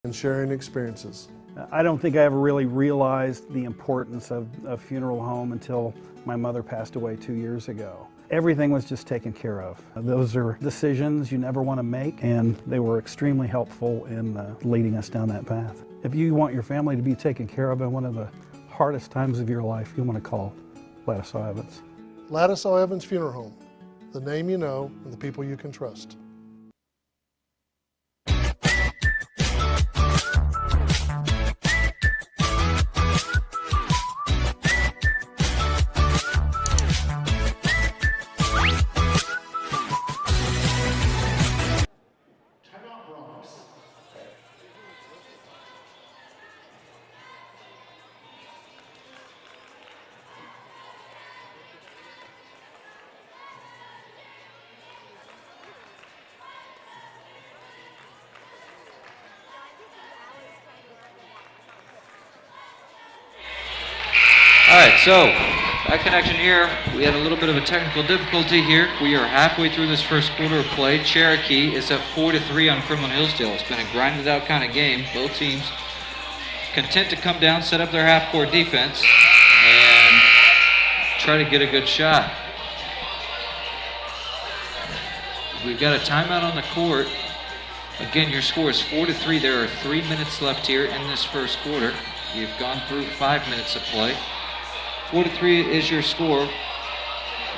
and sharing experiences. I don't think I ever really realized the importance of a funeral home until my mother passed away 2 years ago. Everything was just taken care of. Those are decisions you never want to make, and they were extremely helpful in leading us down that path. If you want your family to be taken care of in one of the hardest times of your life, you want to call Ladislaw Evans. Ladislaw Evans Funeral Home, the name you know and the people you can trust. All right, so back in action here. We had a little bit of a technical difficulty here. We are halfway through this first quarter of play. Cherokee is up 4-3 on Kremlin Hillsdale. It's been a grinded out kind of game. Both teams content to come down, set up their half-court defense, and try to get a good shot. We've got a timeout on the court. Again, your score is 4-3. There are 3 minutes left here in this first quarter. You've gone through 5 minutes of play. 4-3 is your score.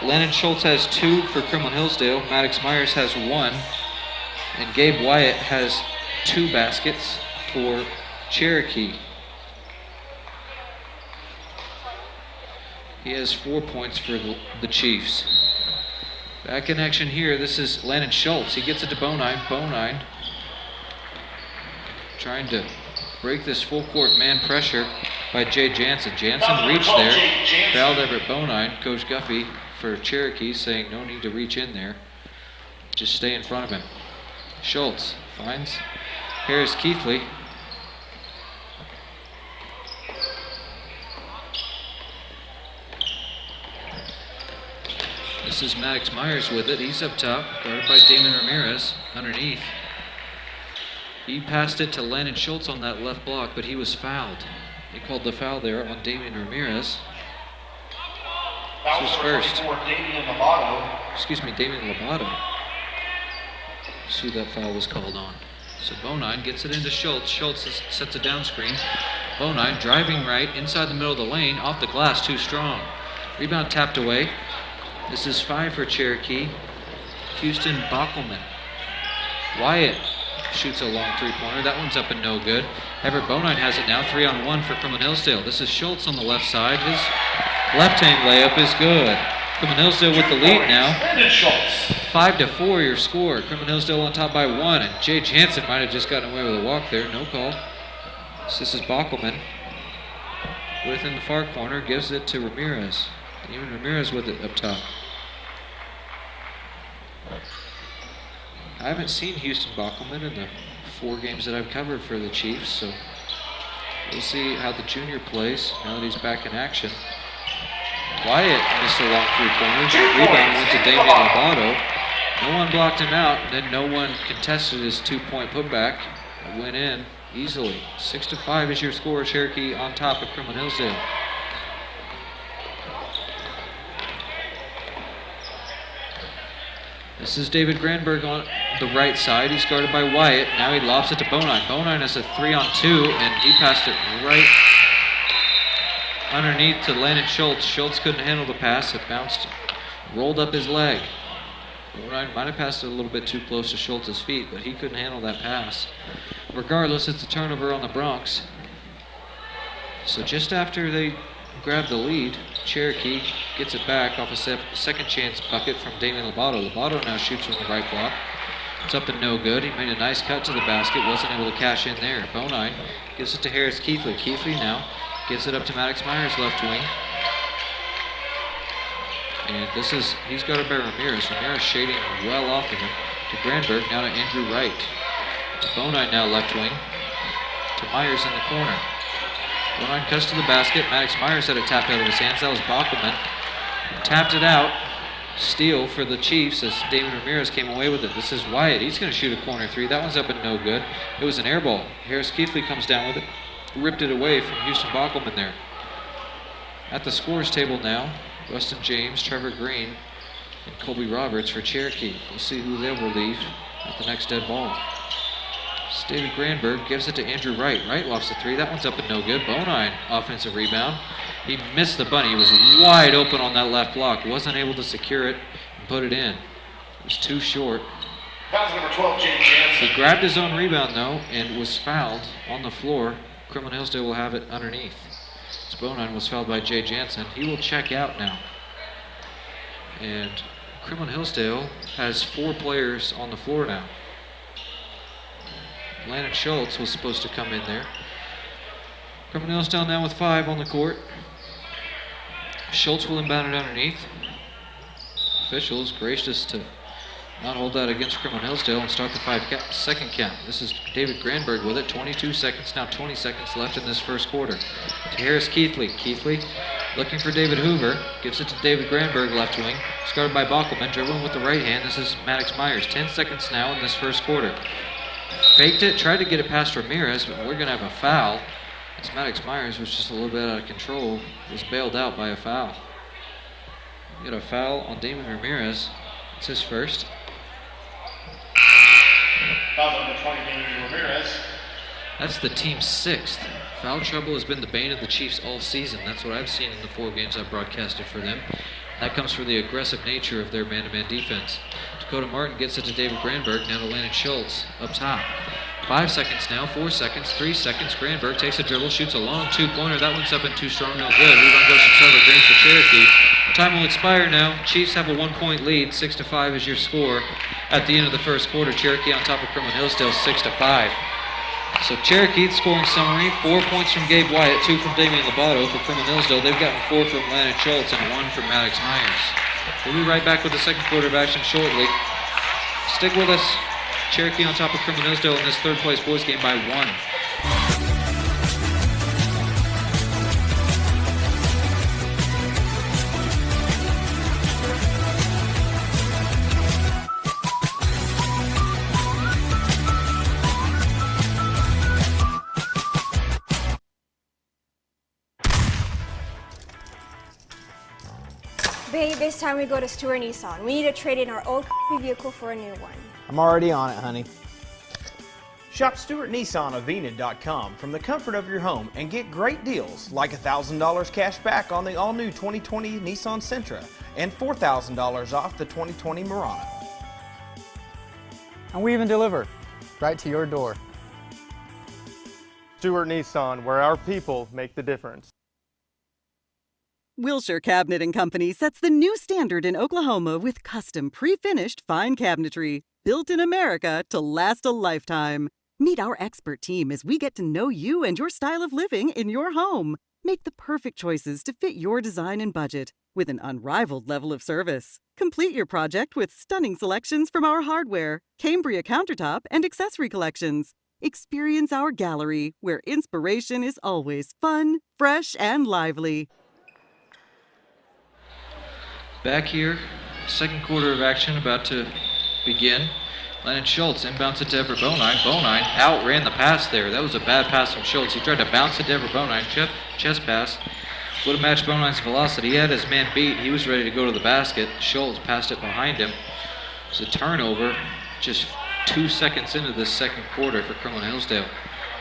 Landon Schultz has 2 for Kremlin Hillsdale. Maddox Myers has 1. And Gabe Wyatt has 2 baskets for Cherokee. He has 4 points for the Chiefs. Back in action here, this is Landon Schultz. He gets it to Bonine. Bonine trying to break this full court man pressure by Jay Jansen. Jansen reached there, fouled Everett Bonine. Coach Guffey for Cherokee saying no need to reach in there. Just stay in front of him. Schultz finds Harris Keithley. This is Maddox Myers with it. He's up top, guarded by Damon Ramirez underneath. He passed it to Landon Schultz on that left block, but he was fouled. They called the foul there on Damien Ramirez. This was first. Damien Lobato. See who that foul was called on. So Bonine gets it into Schultz. Schultz sets a down screen. Bonine driving right inside the middle of the lane, off the glass, too strong. Rebound tapped away. This is 5 for Cherokee. Houston Bockelman. Wyatt shoots a long three-pointer. That one's up and no good. Everett Bonine has it now, 3-on-1 for Kremlin Hillsdale. This is Schultz on the left side. His left-hand layup is good. Kremlin Hillsdale with the lead now. 5-4 your score. Kremlin Hillsdale on top by 1, and Jay Jansen might have just gotten away with a walk there. No call. So this is Bockelman. Within the far corner, gives it to Ramirez. Even Ramirez with it up top. I haven't seen Houston Bockelman in the 4 games that I've covered for the Chiefs, so we'll see how the junior plays now that he's back in action. Wyatt missed a long three-pointer. Rebound went to Damien Lobato. No one blocked him out, and then no one contested his 2-point putback. It went in easily. 6-5 is your score. Cherokee on top of Kremlin Hillsdale. This is David Granberg on the right side. He's guarded by Wyatt. Now he lobs it to Bonine. Bonine has a 3-on-2, and he passed it right underneath to Landon Schultz. Schultz couldn't handle the pass. It bounced, rolled up his leg. Bonine might have passed it a little bit too close to Schultz's feet, but he couldn't handle that pass. Regardless, it's a turnover on the Bronx. So just after they grab the lead, Cherokee gets it back off a second chance bucket from Damien Lobato. Lobato now shoots from the right block. It's up and no good. He made a nice cut to the basket, wasn't able to cash in there. Bonine gives it to Harris Keithley. Keithley now gives it up to Maddox Myers, left wing. And he's guarded by Ramirez. Ramirez shading well off of him. To Granberg, now to Andrew Wright. To Bonine now left wing. To Myers in the corner. Bonine cuts to the basket. Maddox Myers had it tapped out of his hands. That was Bockelman. Tapped it out. Steal for the Chiefs as David Ramirez came away with it. This is Wyatt. He's going to shoot a corner three. That one's up and no good. It was an air ball. Harris Keithley comes down with it. Ripped it away from Houston Bockelman there. At the scores table now, Weston James, Trevor Green, and Colby Roberts for Cherokee. We'll see who they'll relieve at the next dead ball. It's David Granberg gives it to Andrew Wright. Wright lofts a three. That one's up and no good. Bonine offensive rebound. He missed the bunny. He was wide open on that left block. Wasn't able to secure it and put it in. It was too short. Foul number 12, James Jansen. He grabbed his own rebound though and was fouled on the floor. Kremlin Hillsdale will have it underneath. Bonine was fouled by Jay Jansen. He will check out now. And Kremlin Hillsdale has 4 players on the floor now. Landon Schultz was supposed to come in there. Kremlin Hillsdale now with 5 on the court. Schultz will inbound it underneath. Officials gracious to not hold that against Kremlin Hillsdale and start the 5-second count. This is David Granberg with it. 22 seconds, now 20 seconds left in this first quarter. To Harris Keithley. Keithley looking for David Hoover. Gives it to David Granberg, left wing. Guarded by Bockelman, dribbling with the right hand. This is Maddox Myers. 10 seconds now in this first quarter. Faked it, tried to get it past Ramirez, but we're going to have a foul. As Maddox Myers was just a little bit out of control. Was bailed out by a foul. We got a foul on Damon Ramirez. It's his first. Foul number 20, Damon Ramirez. That's the team's 6th. Foul trouble has been the bane of the Chiefs all season. That's what I've seen in the 4 games I've broadcasted for them. That comes from the aggressive nature of their man-to-man defense. Dakota Martin gets it to David Granberg, now to Landon Schultz up top. 5 seconds now, 4 seconds, 3 seconds. Granberg takes a dribble, shoots a long 2-pointer. That one's up and too strong, no good. Rebound goes to Trevor Green for Cherokee. Time will expire now. Chiefs have a 1-point lead. 6-5 is your score. At the end of the first quarter, Cherokee on top of Kremlin Hillsdale, 6-5. So Cherokee, scoring summary, 4 points from Gabe Wyatt, 2 from Damian Lobato. For Kremlin Hillsdale, they've gotten 4 from Landon Schultz and 1 from Maddox Myers. We'll be right back with the second quarter of action shortly. Stick with us. Cherokee on top of Kremlin Hillsdale in this third place boys game by 1. Babe, it's time we go to Stewart Nissan. We need to trade in our old vehicle for a new one. I'm already on it, honey. Shop Stewart Nissan of Enid.com from the comfort of your home and get great deals like $1,000 cash back on the all-new 2020 Nissan Sentra and $4,000 off the 2020 Murano. And we even deliver right to your door. Stewart Nissan, where our people make the difference. Wilshire Cabinet & Company sets the new standard in Oklahoma with custom pre-finished fine cabinetry, built in America to last a lifetime. Meet our expert team as we get to know you and your style of living in your home. Make the perfect choices to fit your design and budget with an unrivaled level of service. Complete your project with stunning selections from our hardware, Cambria countertop, and accessory collections. Experience our gallery, where inspiration is always fun, fresh, and lively. Back here, second quarter of action about to begin. Landon Schultz inbounds it to Everett Bonine. Bonine outran the pass there. That was a bad pass from Schultz. He tried to bounce it to Everett Bonine. Chest pass. Would have matched Bonine's velocity. He had his man beat. He was ready to go to the basket. Schultz passed it behind him. It's a turnover just 2 seconds into this second quarter for Kremlin Hillsdale.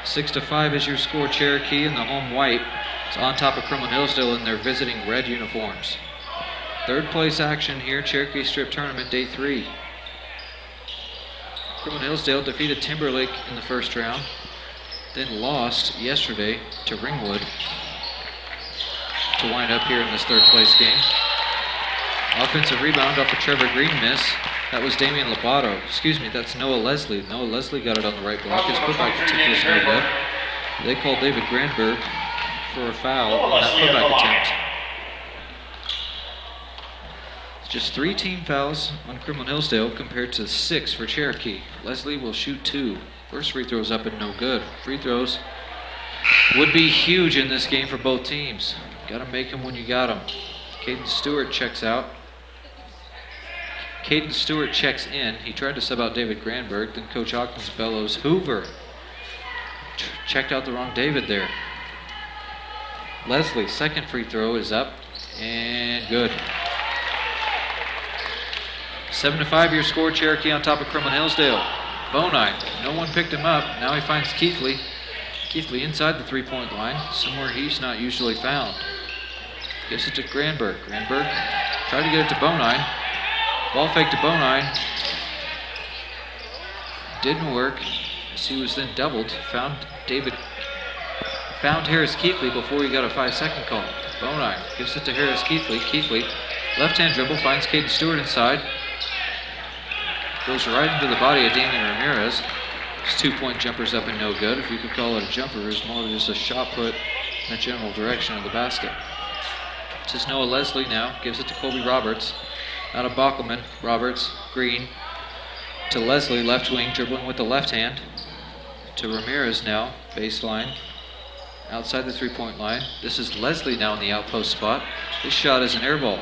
6-5 is your score. Cherokee and the home white is on top of Kremlin Hillsdale in their visiting red uniforms. Third place action here, Cherokee Strip Tournament, Day 3. Kremlin Hillsdale defeated Timberlake in the first round, then lost yesterday to Ringwood to wind up here in this third place game. Offensive rebound off a Trevor Green miss. That was Damian Lobato. Excuse me, that's Noah Leslie. Noah Leslie got it on the right block. His putback attempt was no good. They called David Granberg for a foul on that putback attempt. Just 3 team fouls on Kremlin Hillsdale compared to 6 for Cherokee. Leslie will shoot 2. First free throw's up and no good. Free throws would be huge in this game for both teams. Got to make them when you got them. Caden Stewart checks out. Caden Stewart checks in. He tried to sub out David Granberg. Then Coach Hawkins bellows, Hoover. Checked out the wrong David there. Leslie, second free throw is up and good. 7-5 your score. Cherokee on top of Kremlin Hillsdale. Bonine, no one picked him up. Now he finds Keithley. Keithley inside the three-point line, somewhere he's not usually found. Gives it to Granberg. Granberg tried to get it to Bonine. Ball fake to Bonine. Didn't work as he was then doubled. Found Harris Keithley before he got a 5-second call. Bonine gives it to Harris Keithley. Keithley, left-hand dribble, finds Caden Stewart inside. Goes right into the body of Damian Ramirez. His two-point jumper's up and no good. If you could call it a jumper, it's more just a shot put in the general direction of the basket. This is Noah Leslie now. Gives it to Colby Roberts. Out of Bockelman. Roberts, Green. To Leslie, left wing, dribbling with the left hand. To Ramirez now, baseline. Outside the three-point line. This is Leslie now in the outpost spot. This shot is an air ball.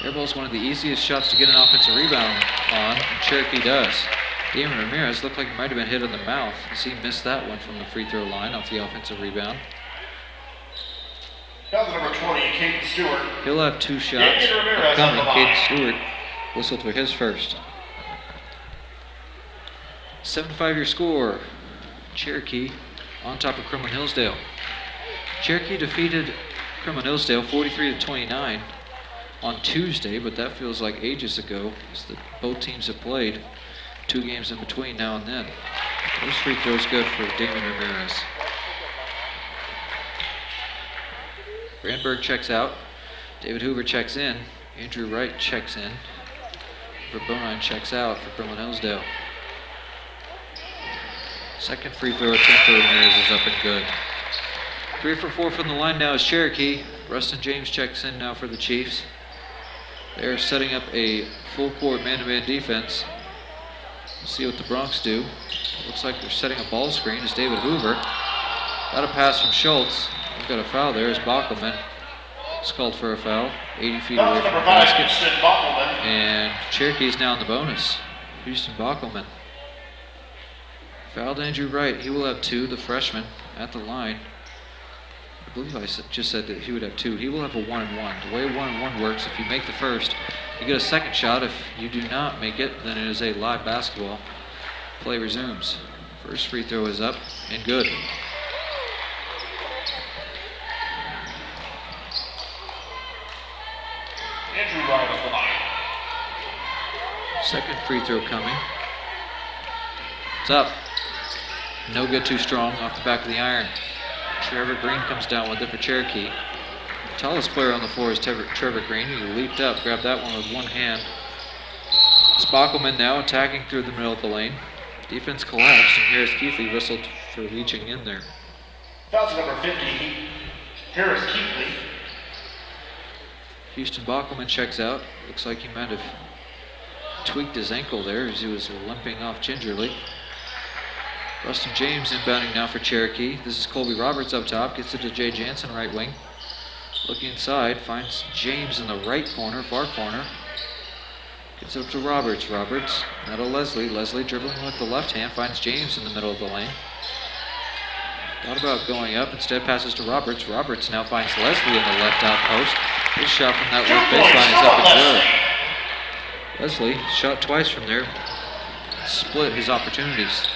Air ball is one of the easiest shots to get an offensive rebound on, and Cherokee does. Damon Ramirez looked like he might have been hit in the mouth as he missed that one from the free throw line off the offensive rebound. Foul number 20, Caden Stewart. He'll have two shots coming. Caden Stewart whistled for his first. 7-5 your score. Cherokee on top of Kremlin Hillsdale. Cherokee defeated Kremlin Hillsdale 43-29 on Tuesday, but that feels like ages ago as both teams have played. 2 games in between now and then. Those free throws good for Damon Ramirez. Granberg checks out. David Hoover checks in. Andrew Wright checks in. Bonine checks out for Kremlin Hillsdale. Second free throw attempt for Ramirez is up and good. 3 for 4 from the line now is Cherokee. Rustin James checks in now for the Chiefs. They're setting up a full court man-to-man defense. We'll see what the Bronx do. Looks like they're setting a ball screen as David Hoover. Got a pass from Schultz. We've got a foul there as Bockelman. It's called for a foul. 80 feet away from the basket. And Cherokee's now in the bonus. Houston Bockelman. Fouled Andrew Wright. He will have 2, the freshman, at the line. I believe I just said that he would have 2. He will have a 1-and-1. The way 1-and-1 works, if you make the first, you get a second shot. If you do not make it, then it is a live basketball. Play resumes. First free throw is up and good. Andrew Wright at the line. Second free throw coming. It's up. No good, too strong off the back of the iron. Trevor Green comes down with it for Cherokee. The tallest player on the floor is Trevor Green. He leaped up, grabbed that one with one hand. It's Bockelman now attacking through the middle of the lane. Defense collapsed, and Harris Keithley whistled for reaching in there. Foul number 50, Harris Keithley. Houston Bockelman checks out. Looks like he might have tweaked his ankle there as he was limping off gingerly. Rustin James inbounding now for Cherokee. This is Colby Roberts up top. Gets it to Jay Jansen, right wing. Looking inside, finds James in the right corner, far corner. Gets it up to Roberts. Roberts, now to Leslie. Leslie dribbling with the left hand, finds James in the middle of the lane. Thought about going up, instead passes to Roberts. Roberts now finds Leslie in the left outpost. His shot from that left baseline is up and good. Leslie shot twice from there. Split his opportunities.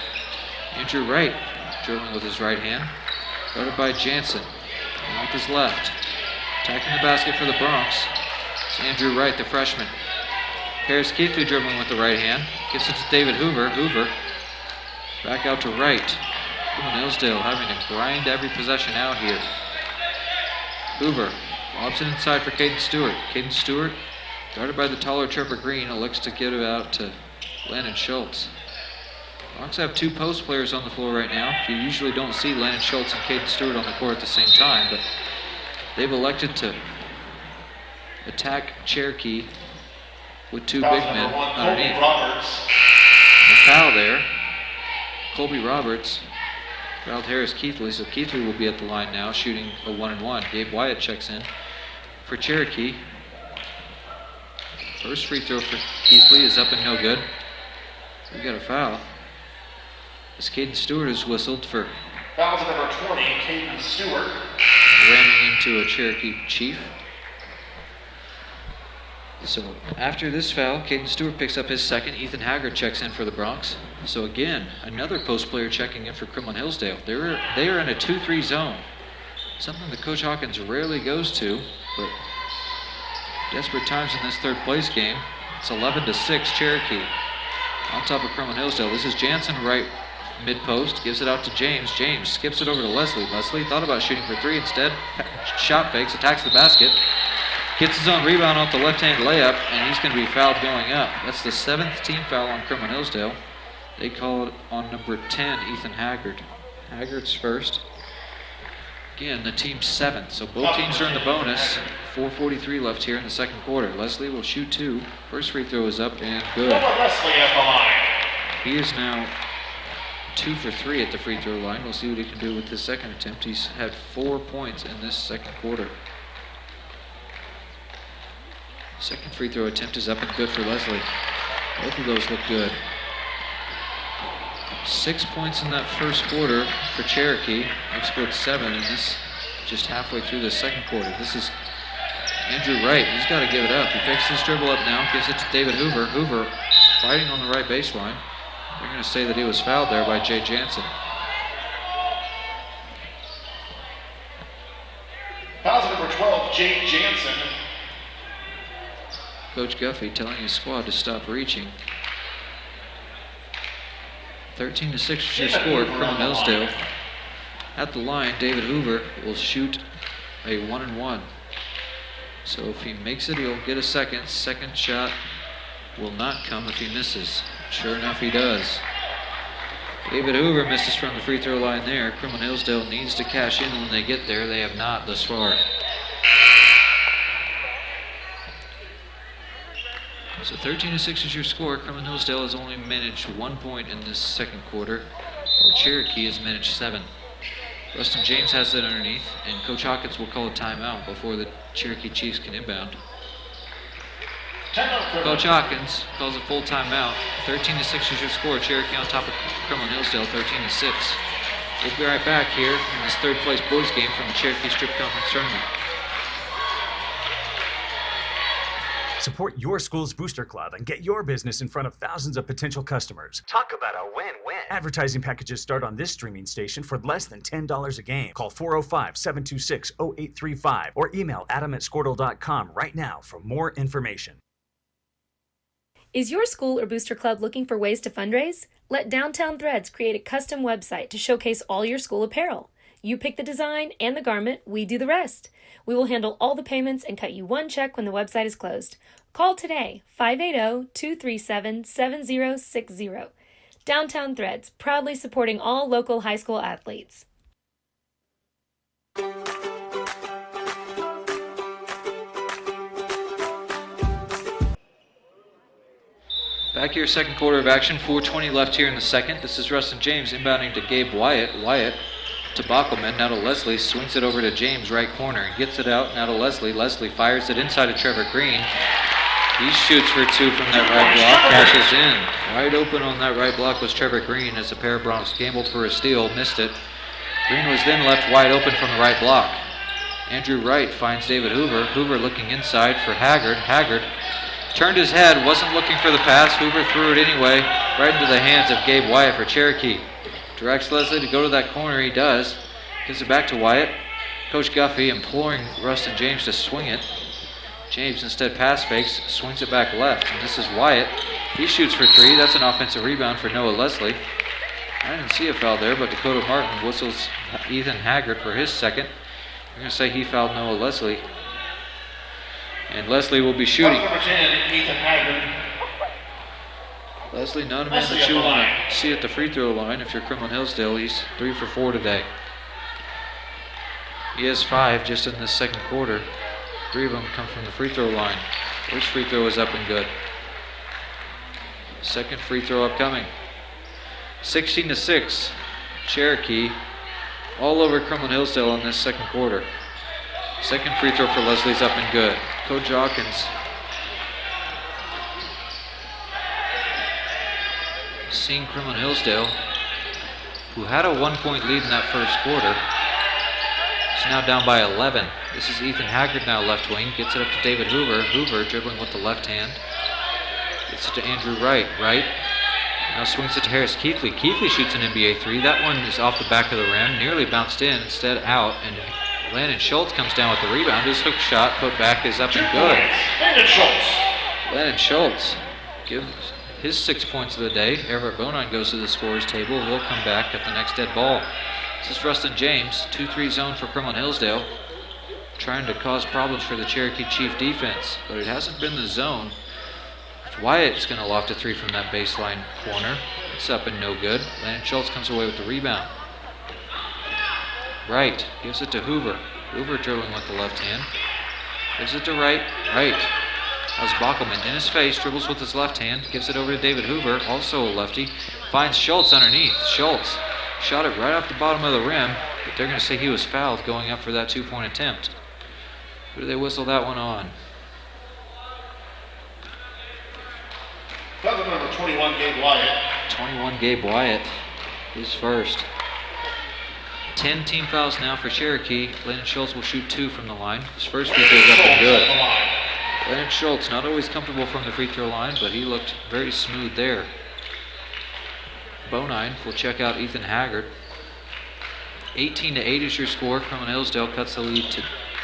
Andrew Wright dribbling with his right hand. Guarded by Jansen. And with his left. Attacking the basket for the Bronx. It's Andrew Wright, the freshman. Harris Keithley dribbling with the right hand. Gets it to David Hoover. Hoover back out to Wright. Hillsdale having to grind every possession out here. Hoover lobs it inside for Caden Stewart. Caden Stewart, guarded by the taller Trevor Green, elects to get it out to Landon Schultz. Bronx have 2 post players on the floor right now. You usually don't see Landon Schultz and Caden Stewart on the court at the same time, but they've elected to attack Cherokee with 2 big men underneath. The foul there. Colby Roberts fouled Harris Keithley, so Keithley will be at the line now, shooting a 1-and-1. Gabe Wyatt checks in for Cherokee. First free throw for Keithley is up and no good. We got a foul. As Caden Stewart is whistled for Foul to number 20, Caden Stewart. ramming into a Cherokee Chief. So after this foul, Caden Stewart picks up his second. Ethan Haggard checks in for the Bronx. So again, another post player checking in for Kremlin Hillsdale. They are in a 2-3 zone, something that Coach Hawkins rarely goes to, but desperate times in this third place game. It's 11-6 Cherokee on top of Kremlin Hillsdale. This is Jansen right mid post, gives it out to James. James skips it over to Leslie. Leslie thought about shooting for three, instead shot fakes, attacks the basket. Gets his own rebound off the left-hand layup, and he's going to be fouled going up. That's the 7th team foul on Kremlin Hillsdale. They call it on number 10, Ethan Haggard. Haggard's first. Again, the team's 7th, so both teams are in the bonus. 4:43 left here in the second quarter. Leslie will shoot 2. First free throw is up and good. Leslie at the line. He is now 2 for 3 at the free throw line. We'll see what he can do with his second attempt. He's had 4 points in this second quarter. Second free throw attempt is up and good for Leslie. Both of those look good. 6 points in that first quarter for Cherokee. They've scored 7 in this, just halfway through the second quarter. This is Andrew Wright. He's got to give it up. He picks his dribble up now, gives it to David Hoover. Hoover fighting on the right baseline. They're going to say that he was fouled there by Jay Jansen. Foul to number 12, Jay Jansen. Coach Guffey telling his squad to stop reaching. 13-6 is your score for Kremlin Hillsdale. At the line, David Hoover will shoot a 1-and-1. So if he makes it, he'll get a second. Second shot will not come if he misses. Sure enough, he does. David Hoover misses from the free throw line there. Kremlin Hillsdale needs to cash in when they get there. They have not thus far. So 13-6 is your score. Kremlin Hillsdale has only managed 1 point in this second quarter, while Cherokee has managed 7. Rustin James has it underneath, and Coach Hawkins will call a timeout before the Cherokee Chiefs can inbound. Coach Hawkins calls a full timeout. 13-6 is your score. Cherokee on top of Kremlin Hillsdale, 13-6. We'll be right back here in this third place boys game from the Cherokee Strip Conference Tournament. Support your school's booster club and get your business in front of thousands of potential customers. Talk about a win-win. Advertising packages start on this streaming station for less than $10 a game. Call 405-726-0835 or email adam@squirtle.com right now for more information. Is your school or booster club looking for ways to fundraise? Let Downtown Threads create a custom website to showcase all your school apparel. You pick the design and the garment, we do the rest. We will handle all the payments and cut you one check when the website is closed. Call today, 580-237-7060. Downtown Threads, proudly supporting all local high school athletes. Back here, second quarter of action, 4:20 left here in the second. This is Rustin James inbounding to Gabe Wyatt. Wyatt to Bockelman, now to Leslie, swings it over to James, right corner, gets it out, now to Leslie. Leslie fires it inside to Trevor Green. He shoots for 2 from that right block, cashes in. Wide open on that right block was Trevor Green as the pair of Bronx gambled for a steal, missed it. Green was then left wide open from the right block. Andrew Wright finds David Hoover. Hoover looking inside for Haggard. Haggard turned his head, wasn't looking for the pass. Hoover threw it anyway, right into the hands of Gabe Wyatt for Cherokee. Directs Leslie to go to that corner, he does. Gives it back to Wyatt. Coach Guffey imploring Rustin James to swing it. James instead pass fakes, swings it back left. And this is Wyatt. He shoots for 3. That's an offensive rebound for Noah Leslie. I didn't see a foul there, but Dakota Martin whistles Ethan Haggard for his second. We're going to say he fouled Noah Leslie. And Leslie will be shooting. Number 10, Ethan Haggard. Leslie, not a man that you want to see at the free throw line. If you're Kremlin Hillsdale, he's 3 for 4 today. He has 5 just in this second quarter. 3 of them come from the free throw line. First free throw is up and good. Second free throw upcoming. 16-6. Cherokee all over Kremlin Hillsdale in this second quarter. Second free throw for Leslie's up and good. Coach Hawkins seeing Kremlin Hillsdale, who had a 1-point lead in that first quarter, is now down by 11. This is Ethan Haggard now left wing, gets it up to David Hoover. Hoover dribbling with the left hand. Gets it to Andrew Wright. Wright now swings it to Harris Keithley. Keithley shoots an NBA three. That one is off the back of the rim, nearly bounced in, instead out, and Landon Schultz comes down with the rebound. His hook shot put back is up and good. Landon Schultz gives his 6 points of the day. Everett Bonine goes to the scorer's table. He'll come back at the next dead ball. This is Rustin James, 2-3 zone for Kremlin Hillsdale, trying to cause problems for the Cherokee Chief defense, but it hasn't been the zone. Wyatt's going to loft a three from that baseline corner. It's up and no good. Landon Schultz comes away with the rebound. Wright gives it to Hoover. Hoover dribbling with the left hand. Gives it to Wright. Wright. How's Bockelman in his face, dribbles with his left hand, gives it over to David Hoover, also a lefty. Finds Schultz underneath. Schultz shot it right off the bottom of the rim, but they're going to say he was fouled going up for that 2-point attempt. Who do they whistle that one on? Foul number 21, Gabe Wyatt. 21, Gabe Wyatt, his first. 10 team fouls now for Cherokee. Landon Schultz will shoot 2 from the line. His first free throw is up and good. Landon Schultz, not always comfortable from the free throw line, but he looked very smooth there. Bonine will check out Ethan Haggard. 18-8 is your score. Kremlin Hillsdale cuts the lead to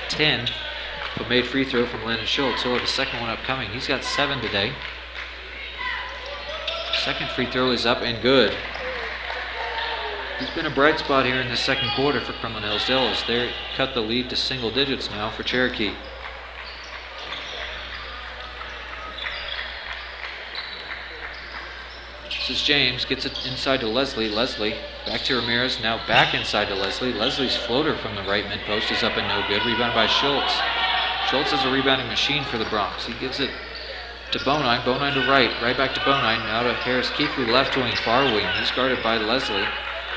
10, but made free throw from Landon Schultz. He'll have a second one upcoming. He's got 7 today. Second free throw is up and good. He's been a bright spot here in the second quarter for Kremlin Hillsdale as they cut the lead to single digits now for Cherokee. This is James, gets it inside to Leslie. Leslie back to Ramirez, now back inside to Leslie. Leslie's floater from the right mid-post is up and no good. Rebound by Schultz. Schultz is a rebounding machine for the Bronx. He gives it to Bonine. Bonine to Wright. Right back to Bonine. Now to Harris Keithley, left wing, far wing. He's guarded by Leslie.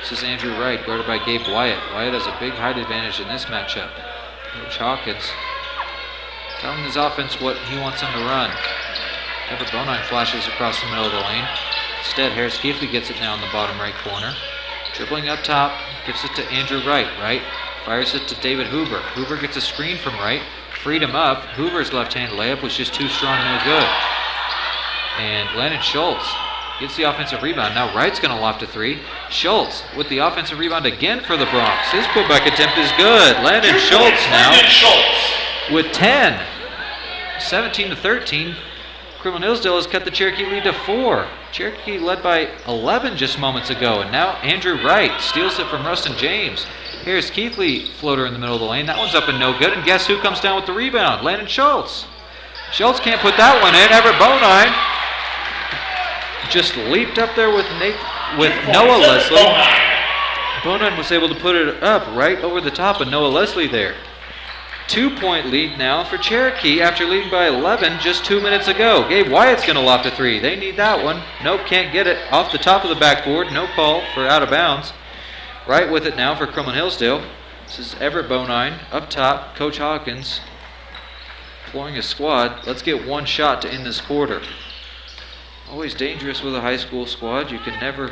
This is Andrew Wright, guarded by Gabe Wyatt. Wyatt has a big height advantage in this matchup. Coach Hawkins telling his offense what he wants them to run. Everett Bonine flashes across the middle of the lane. Instead, Harris Keithley gets it now in the bottom right corner. Dribbling up top, gives it to Andrew Wright. Wright fires it to David Hoover. Hoover gets a screen from Wright. Freed him up. Hoover's left-hand layup was just too strong, no good. And Landon Schultz gets the offensive rebound. Now Wright's going to loft a three. Schultz with the offensive rebound again for the Bronx. His putback attempt is good. Landon Schultz now with 10. 17-13. Kremlin Hillsdale has cut the Cherokee lead to 4. Cherokee led by 11 just moments ago, and now Andrew Wright steals it from Rustin James. Harris Keithley floater in the middle of the lane. That one's up and no good, and guess who comes down with the rebound? Landon Schultz. Schultz can't put that one in. Everett Bonine just leaped up there with Noah Leslie. Bonine was able to put it up right over the top of Noah Leslie there. 2-point lead now for Cherokee after leading by 11 just 2 minutes ago. Gabe Wyatt's going to loft a three. They need that one. Nope, can't get it. Off the top of the backboard. No call for out of bounds. Right with it now for Kremlin Hillsdale. This is Everett Bonine up top. Coach Hawkins deploying his squad. Let's get one shot to end this quarter. Always dangerous with a high school squad. You can never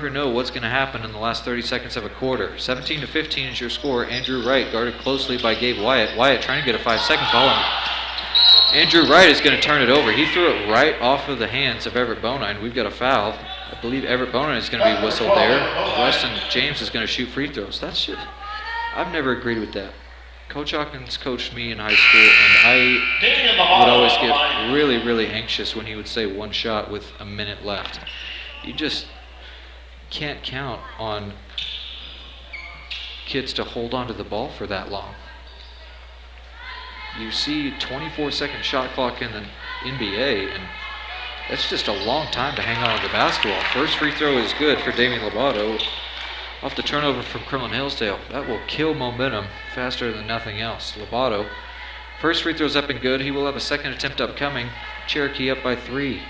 know what's going to happen in the last 30 seconds of a quarter. 17-15 is your score. Andrew Wright guarded closely by Gabe Wyatt. Wyatt trying to get a 5-second call. And Andrew Wright is going to turn it over. He threw it right off of the hands of Everett Bonine. We've got a foul. I believe Everett Bonine is going to be whistled there. Rustin James is going to shoot free throws. That's shit. I've never agreed with that. Coach Hawkins coached me in high school, and I would always get really, really anxious when he would say one shot with a minute left. You just can't count on kids to hold on to the ball for that long. You see 24-second shot clock in the NBA, and that's just a long time to hang on to the basketball. First free throw is good for Damian Lobato off the turnover from Kremlin Hillsdale. That will kill momentum faster than nothing else. Lobato, first free throw's up and good. He will have a second attempt upcoming. Cherokee up by 3.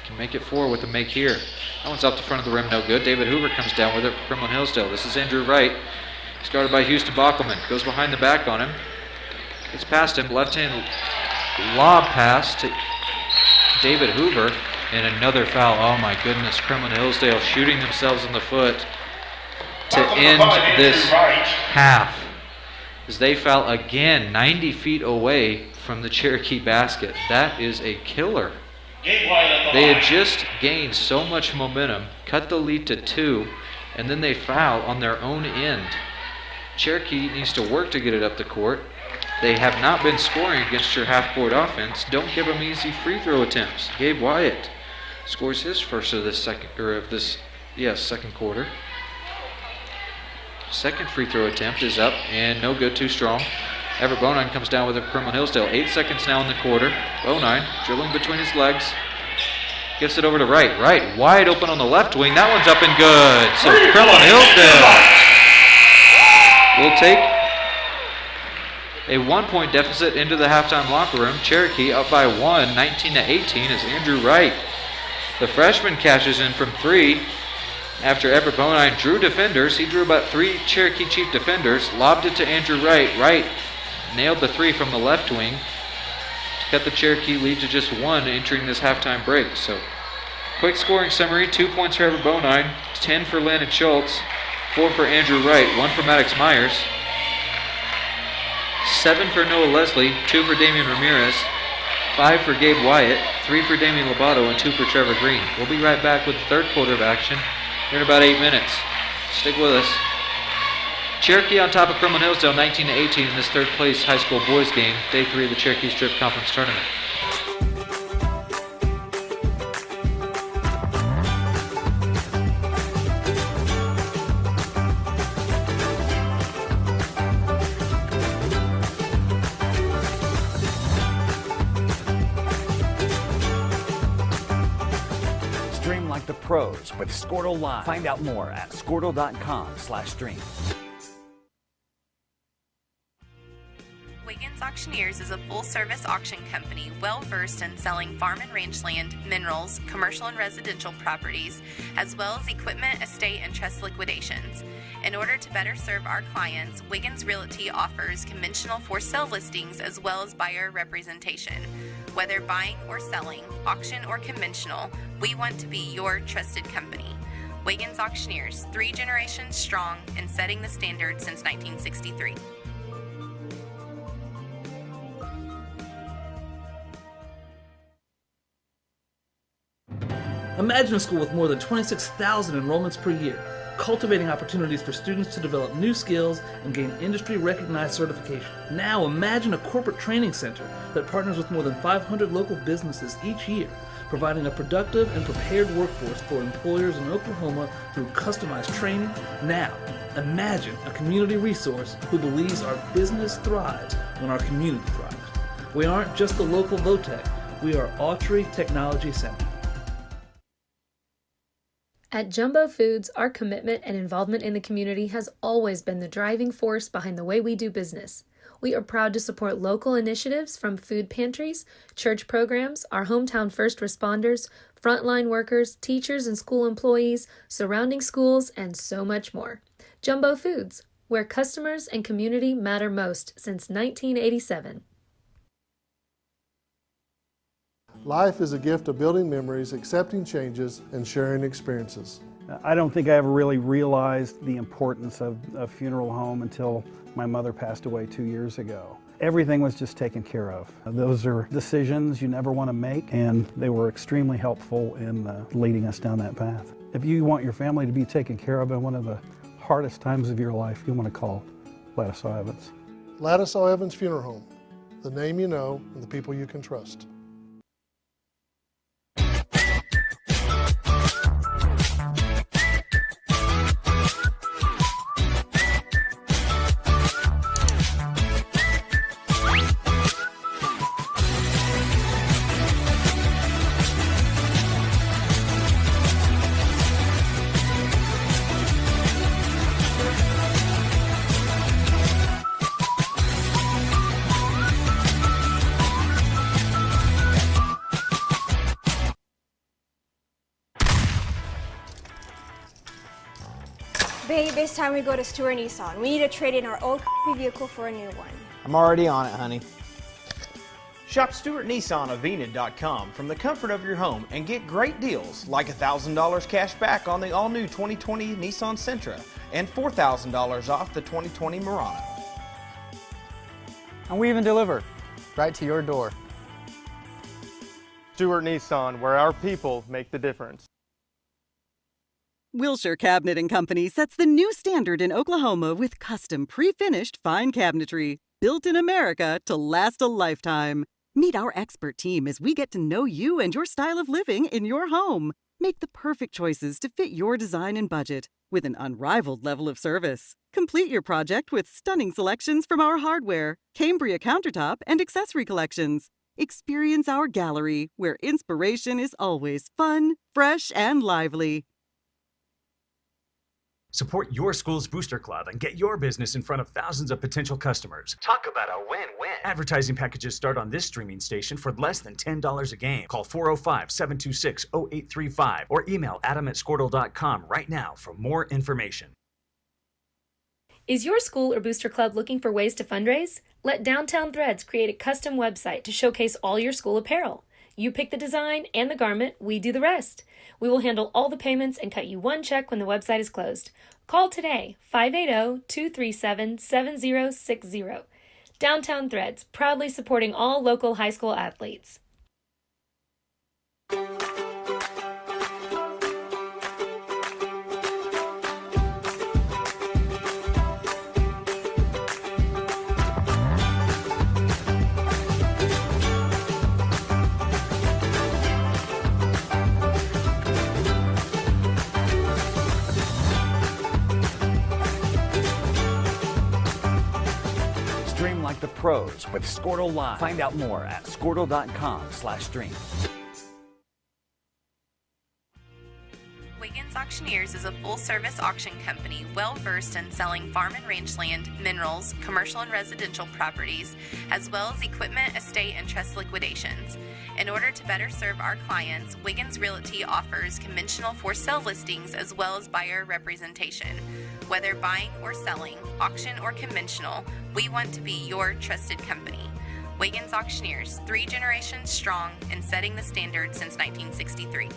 Can make it 4 with a make here. That one's off the front of the rim, no good. David Hoover comes down with it for Kremlin Hillsdale. This is Andrew Wright. He's guarded by Houston Bockelman. Goes behind the back on him. Gets past him. Left-hand lob pass to David Hoover. And another foul. Oh my goodness. Kremlin Hillsdale shooting themselves in the foot to end this half as they foul again 90 feet away from the Cherokee basket. That is a killer. They had just gained so much momentum, cut the lead to 2, and then they foul on their own end. Cherokee needs to work to get it up the court. They have not been scoring against your half-court offense. Don't give them easy free throw attempts. Gabe Wyatt scores his first of this second quarter. Second free throw attempt is up and no good, too strong. Everett Bonine comes down with a Kremlin Hillsdale. 8 seconds now in the quarter. Bonine dribbling between his legs. Gets it over to Wright. Wright wide open on the left wing. That one's up and good. So Kremlin Hillsdale will take a 1-point deficit into the halftime locker room. Cherokee up by 1, 19-18 as Andrew Wright, the freshman, cashes in from 3. After Everett Bonine drew defenders, he drew about 3 Cherokee Chief defenders, lobbed it to Andrew Wright. Wright nailed the 3 from the left wing to cut the Cherokee lead to just 1 entering this halftime break. So, quick scoring summary: 2 points for Everett Bonine, 10 for Landon Schultz, 4 for Andrew Wright, 1 for Maddox Myers, 7 for Noah Leslie, 2 for Damian Ramirez, 5 for Gabe Wyatt, 3 for Damian Lobato, and 2 for Trevor Green. We'll be right back with the third quarter of action here in about 8 minutes. Stick with us. Cherokee on top of Kremlin Hillsdale 19-18 in this third place high school boys game, day 3 of the Cherokee Strip Conference Tournament. Stream like the pros with Squirtle Live. Find out more at squirtle.com/stream. Wiggins Auctioneers is a full-service auction company well-versed in selling farm and ranch land, minerals, commercial and residential properties, as well as equipment, estate, and trust liquidations. In order to better serve our clients, Wiggins Realty offers conventional for-sale listings as well as buyer representation. Whether buying or selling, auction or conventional, we want to be your trusted company. Wiggins Auctioneers, 3 generations strong and setting the standard since 1963. Imagine a school with more than 26,000 enrollments per year, cultivating opportunities for students to develop new skills and gain industry-recognized certification. Now imagine a corporate training center that partners with more than 500 local businesses each year, providing a productive and prepared workforce for employers in Oklahoma through customized training. Now, imagine a community resource who believes our business thrives when our community thrives. We aren't just the local Votech, we are Autry Technology Center. At Jumbo Foods, our commitment and involvement in the community has always been the driving force behind the way we do business. We are proud to support local initiatives from food pantries, church programs, our hometown first responders, frontline workers, teachers and school employees, surrounding schools, and so much more. Jumbo Foods, where customers and community matter most since 1987. Life is a gift of building memories, accepting changes, and sharing experiences. I don't think I ever really realized the importance of a funeral home until my mother passed away 2 years ago. Everything was just taken care of. Those are decisions you never want to make, and they were extremely helpful in leading us down that path. If you want your family to be taken care of in one of the hardest times of your life, you want to call Ladislaw Evans. Ladislaw Evans Funeral Home, the name you know and the people you can trust. Babe, it's time we go to Stewart Nissan. We need to trade in our old vehicle for a new one. I'm already on it, honey. Shop Stewart Nissan of Enid.com from the comfort of your home and get great deals like $1,000 cash back on the all-new 2020 Nissan Sentra and $4,000 off the 2020 Murano. And we even deliver right to your door. Stewart Nissan, where our people make the difference. Wilshire Cabinet & Company sets the new standard in Oklahoma with custom pre-finished fine cabinetry, built in America to last a lifetime. Meet our expert team as we get to know you and your style of living in your home. Make the perfect choices to fit your design and budget with an unrivaled level of service. Complete your project with stunning selections from our hardware, Cambria countertop, and accessory collections. Experience our gallery, where inspiration is always fun, fresh, and lively. Support your school's booster club and get your business in front of thousands of potential customers. Talk about a win-win. Advertising packages start on this streaming station for less than $10 a game. Call 405-726-0835 or email adam@squirtle.com right now for more information. Is your school or booster club looking for ways to fundraise? Let Downtown Threads create a custom website to showcase all your school apparel. You pick the design and the garment, we do the rest. We will handle all the payments and cut you one check when the website is closed. Call today, 580-237-7060. Downtown Threads, proudly supporting all local high school athletes. Stream like the pros with Squirtle Live. Find out more at squirtle.com/stream. Wiggins Auctioneers is a full-service auction company well-versed in selling farm and rangeland, minerals, commercial and residential properties, as well as equipment, estate, and trust liquidations. In order to better serve our clients, Wiggins Realty offers conventional for-sale listings as well as buyer representation. Whether buying or selling, auction or conventional, we want to be your trusted company. Wiggins Auctioneers, 3 generations strong and setting the standard since 1963.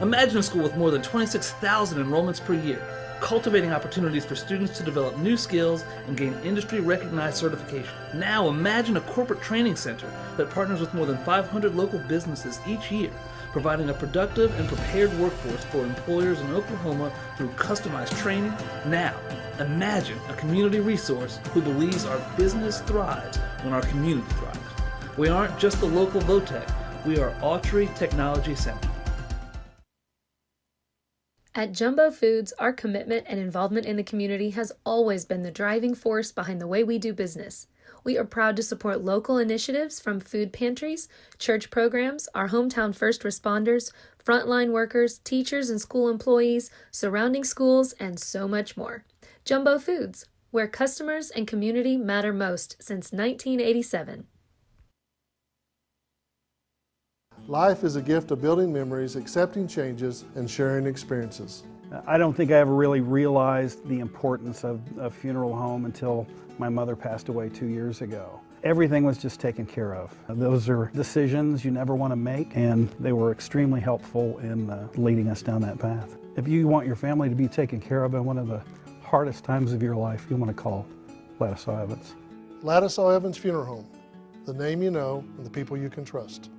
Imagine a school with more than 26,000 enrollments per year, cultivating opportunities for students to develop new skills and gain industry-recognized certification. Now imagine a corporate training center that partners with more than 500 local businesses each year, providing a productive and prepared workforce for employers in Oklahoma through customized training. Now imagine a community resource who believes our business thrives when our community thrives. We aren't just the local Votech, we are Autry Technology Center. At Jumbo Foods, our commitment and involvement in the community has always been the driving force behind the way we do business. We are proud to support local initiatives from food pantries, church programs, our hometown first responders, frontline workers, teachers and school employees, surrounding schools, and so much more. Jumbo Foods, where customers and community matter most since 1987. Life is a gift of building memories, accepting changes, and sharing experiences. I don't think I ever really realized the importance of a funeral home until my mother passed away 2 years ago. Everything was just taken care of. Those are decisions you never want to make, and they were extremely helpful in leading us down that path. If you want your family to be taken care of in one of the hardest times of your life, you want to call Ladislaw Evans. Ladislaw Evans Funeral Home, the name you know and the people you can trust.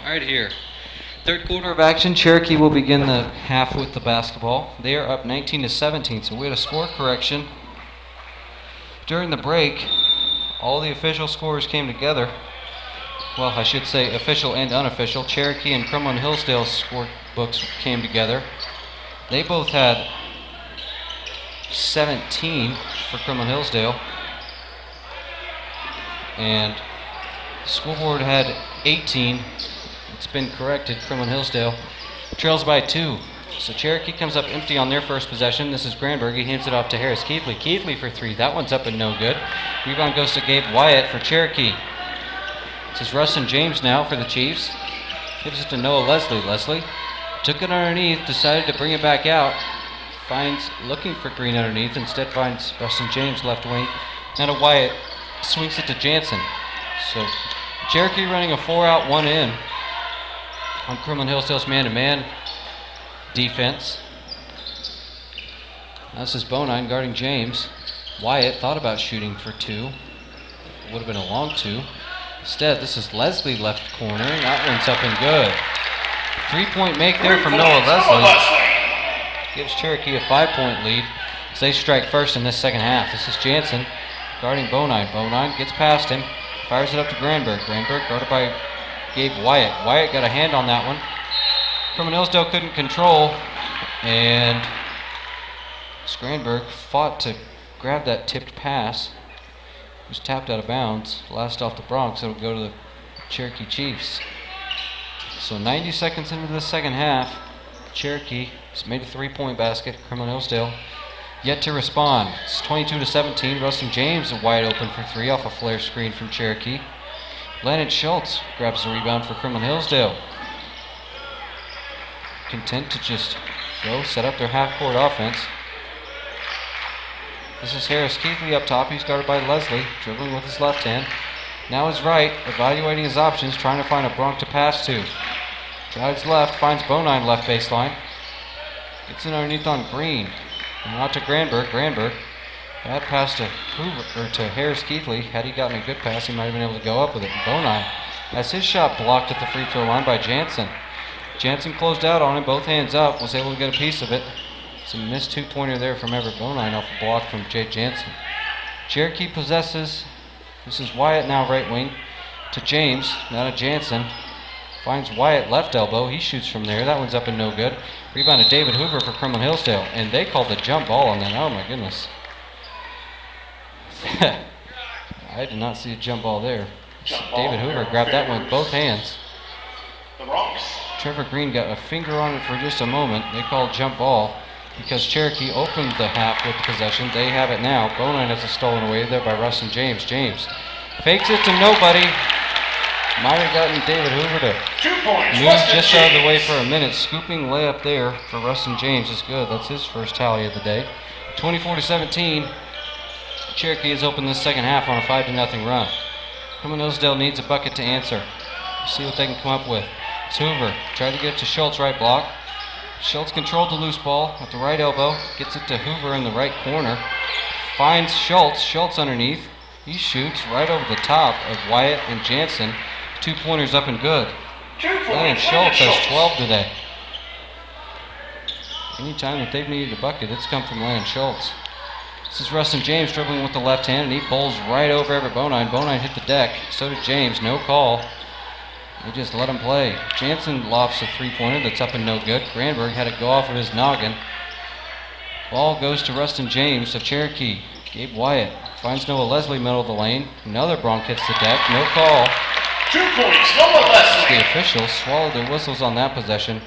Right here. Third quarter of action. Cherokee will begin the half with the basketball. They are up 19-17, so we had a score correction. During the break, all the official scores came together. well, I should say official and unofficial, Cherokee and Kremlin Hillsdale score books came together. They both had 17 for Kremlin Hillsdale, and the school board had 18. It's been corrected. Kremlin Hillsdale trails by 2. So Cherokee comes up empty on their first possession. This is Granberg. He hands it off to Harris Keithley. Keithley for 3. That one's up and no good. Rebound goes to Gabe Wyatt for Cherokee. This is Rustin James now for the Chiefs. Gives it to Noah Leslie. Leslie took it underneath, decided to bring it back out. Finds, looking for Green underneath, instead finds Rustin James left wing. Now to Wyatt, swings it to Jansen. So Cherokee running a 4-out, 1-in on Kremlin Hillsdale's man-to-man defense. This is Bonine guarding James. Wyatt thought about shooting for 2. Would have been a long 2. Instead, this is Leslie left corner. That one's up and good. 3-point make there from Noah Leslie. Gives Cherokee a 5-point lead as they strike first in this second half. This is Jansen guarding Bonine. Bonine gets past him. Fires it up to Granberg. Granberg guarded by Gabe Wyatt. Wyatt got a hand on that one. Kremlin Hillsdale couldn't control, and Granberg fought to grab that tipped pass. It was tapped out of bounds. Last off the Bronx, it'll go to the Cherokee Chiefs. So 90 seconds into the second half, Cherokee has made a 3-point basket. Kremlin Hillsdale yet to respond. It's 22-17. Rustin James wide open for 3 off a flare screen from Cherokee. Landon Schultz grabs the rebound for Kremlin Hillsdale. Content to just go set up their half-court offense. This is Harris Keithley up top. He's guarded by Leslie, dribbling with his left hand. Now his right, evaluating his options, trying to find a Bronx to pass to. Drives left, finds Bonine left baseline. Gets in underneath on Green. And out to Granberg. Granberg. Bad pass to Hoover, or to Harris Keithley. Had he gotten a good pass, he might have been able to go up with it. Bonine has his shot blocked at the free throw line by Jansen. Jansen closed out on him, both hands up, was able to get a piece of it. It's a missed 2-pointer there from Everett Bonine off a block from Jay Jansen. Cherokee possesses. This is Wyatt now right wing to James, now to Jansen. Finds Wyatt left elbow. He shoots from there. That one's up and no good. Rebound to David Hoover for Kremlin Hillsdale. And they called the jump ball on that. Oh my goodness. I did not see a jump ball there. David Hoover grabbed that one with both hands. Trevor Green got a finger on it for just a moment. They called jump ball because Cherokee opened the half with possession. They have it now. Bonine has it stolen away there by Rustin James. James fakes it to nobody. Might have gotten David Hoover to move just out of the way for a minute. Scooping layup there for Rustin James is good. That's his first tally of the day. 24-17. Cherokee has opened this second half on a 5-0 run. Kremlin Hillsdale needs a bucket to answer. See what they can come up with. It's Hoover. Tried to get it to Schultz, right block. Schultz controlled the loose ball at the right elbow. Gets it to Hoover in the right corner. Finds Schultz. Schultz underneath. He shoots right over the top of Wyatt and Jansen. 2-pointers up and good. And Schultz has 12 today. Anytime that they've needed a bucket, it's come from Landon Schultz. This is Rustin James dribbling with the left hand, and he bowls right over Everett Bonine. Bonine hit the deck. So did James. No call. They just let him play. Jansen lofts a 3-pointer that's up and no good. Granberg had it go off of his noggin. Ball goes to Rustin James of Cherokee. Gabe Wyatt finds Noah Leslie middle of the lane. Another Bronx hits the deck. No call. 2 points, Noah Leslie. The officials swallowed their whistles on that possession.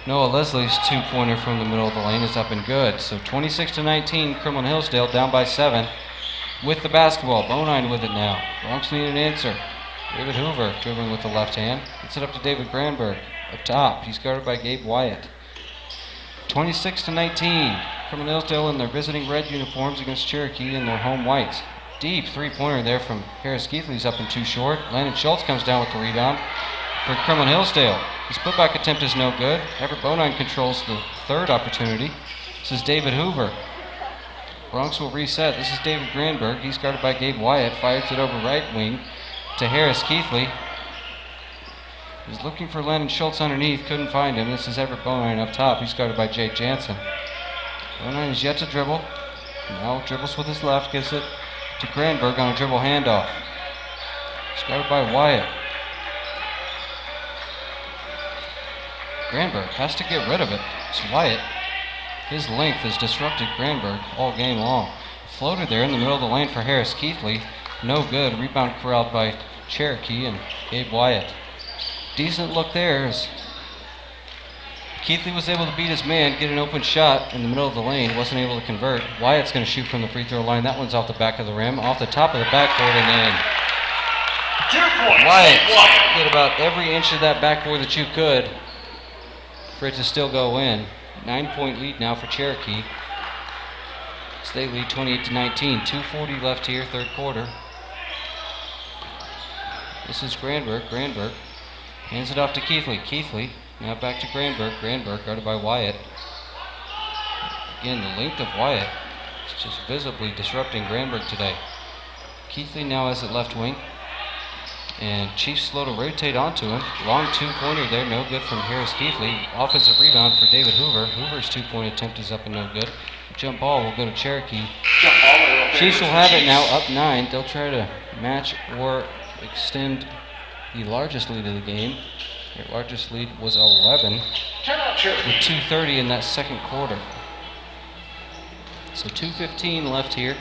Noah Leslie's 2-pointer from the middle of the lane is up and good. So 26-19, Kremlin Hillsdale down by 7 with the basketball. Bonine with it now. Bronx need an answer. David Hoover dribbling with the left hand. Gets it up to David Granberg. Up top, he's guarded by Gabe Wyatt. 26-19. Kremlin Hillsdale in their visiting red uniforms against Cherokee in their home whites. Deep 3-pointer there from Harris Keithley's up and too short. Landon Schultz comes down with the rebound for Kremlin Hillsdale. His putback attempt is no good. Everett Bonine controls the third opportunity. This is David Hoover. Bronx will reset. This is David Granberg. He's guarded by Gabe Wyatt. Fires it over right wing to Harris Keithley. He's looking for Landon Schultz underneath. Couldn't find him. This is Everett Bonine up top. He's guarded by Jay Jansen. Bonine is yet to dribble. Now dribbles with his left. Gives it to Granberg on a dribble handoff. He's guarded by Wyatt. Granberg has to get rid of it. It's Wyatt. His length has disrupted Granberg all game long. Floater there in the middle of the lane for Harris Keithley. No good. Rebound corralled by Cherokee and Gabe Wyatt. Decent look there as Keithley was able to beat his man, get an open shot in the middle of the lane, wasn't able to convert. Wyatt's going to shoot from the free throw line. That one's off the back of the rim, off the top of the backboard and in. Wyatt did about every inch of that backboard that you could for it to still go in. 9-point lead now for Cherokee. They lead 28-19. 2:40 left here, third quarter. This is Granberg. Granberg hands it off to Keithley. Keithley now back to Granberg. Granberg guarded by Wyatt. Again, the length of Wyatt is just visibly disrupting Granberg today. Keithley now has it left wing. And Chiefs slow to rotate onto him. Long two-pointer there, no good from Harris Keithley. Offensive rebound for David Hoover. Hoover's two-point attempt is up and no good. Jump ball will go to Cherokee. Chiefs will have it now up 9. They'll try to match or extend the largest lead of the game. Their largest lead was 11 with 2:30 in that second quarter. So 2:15 left here.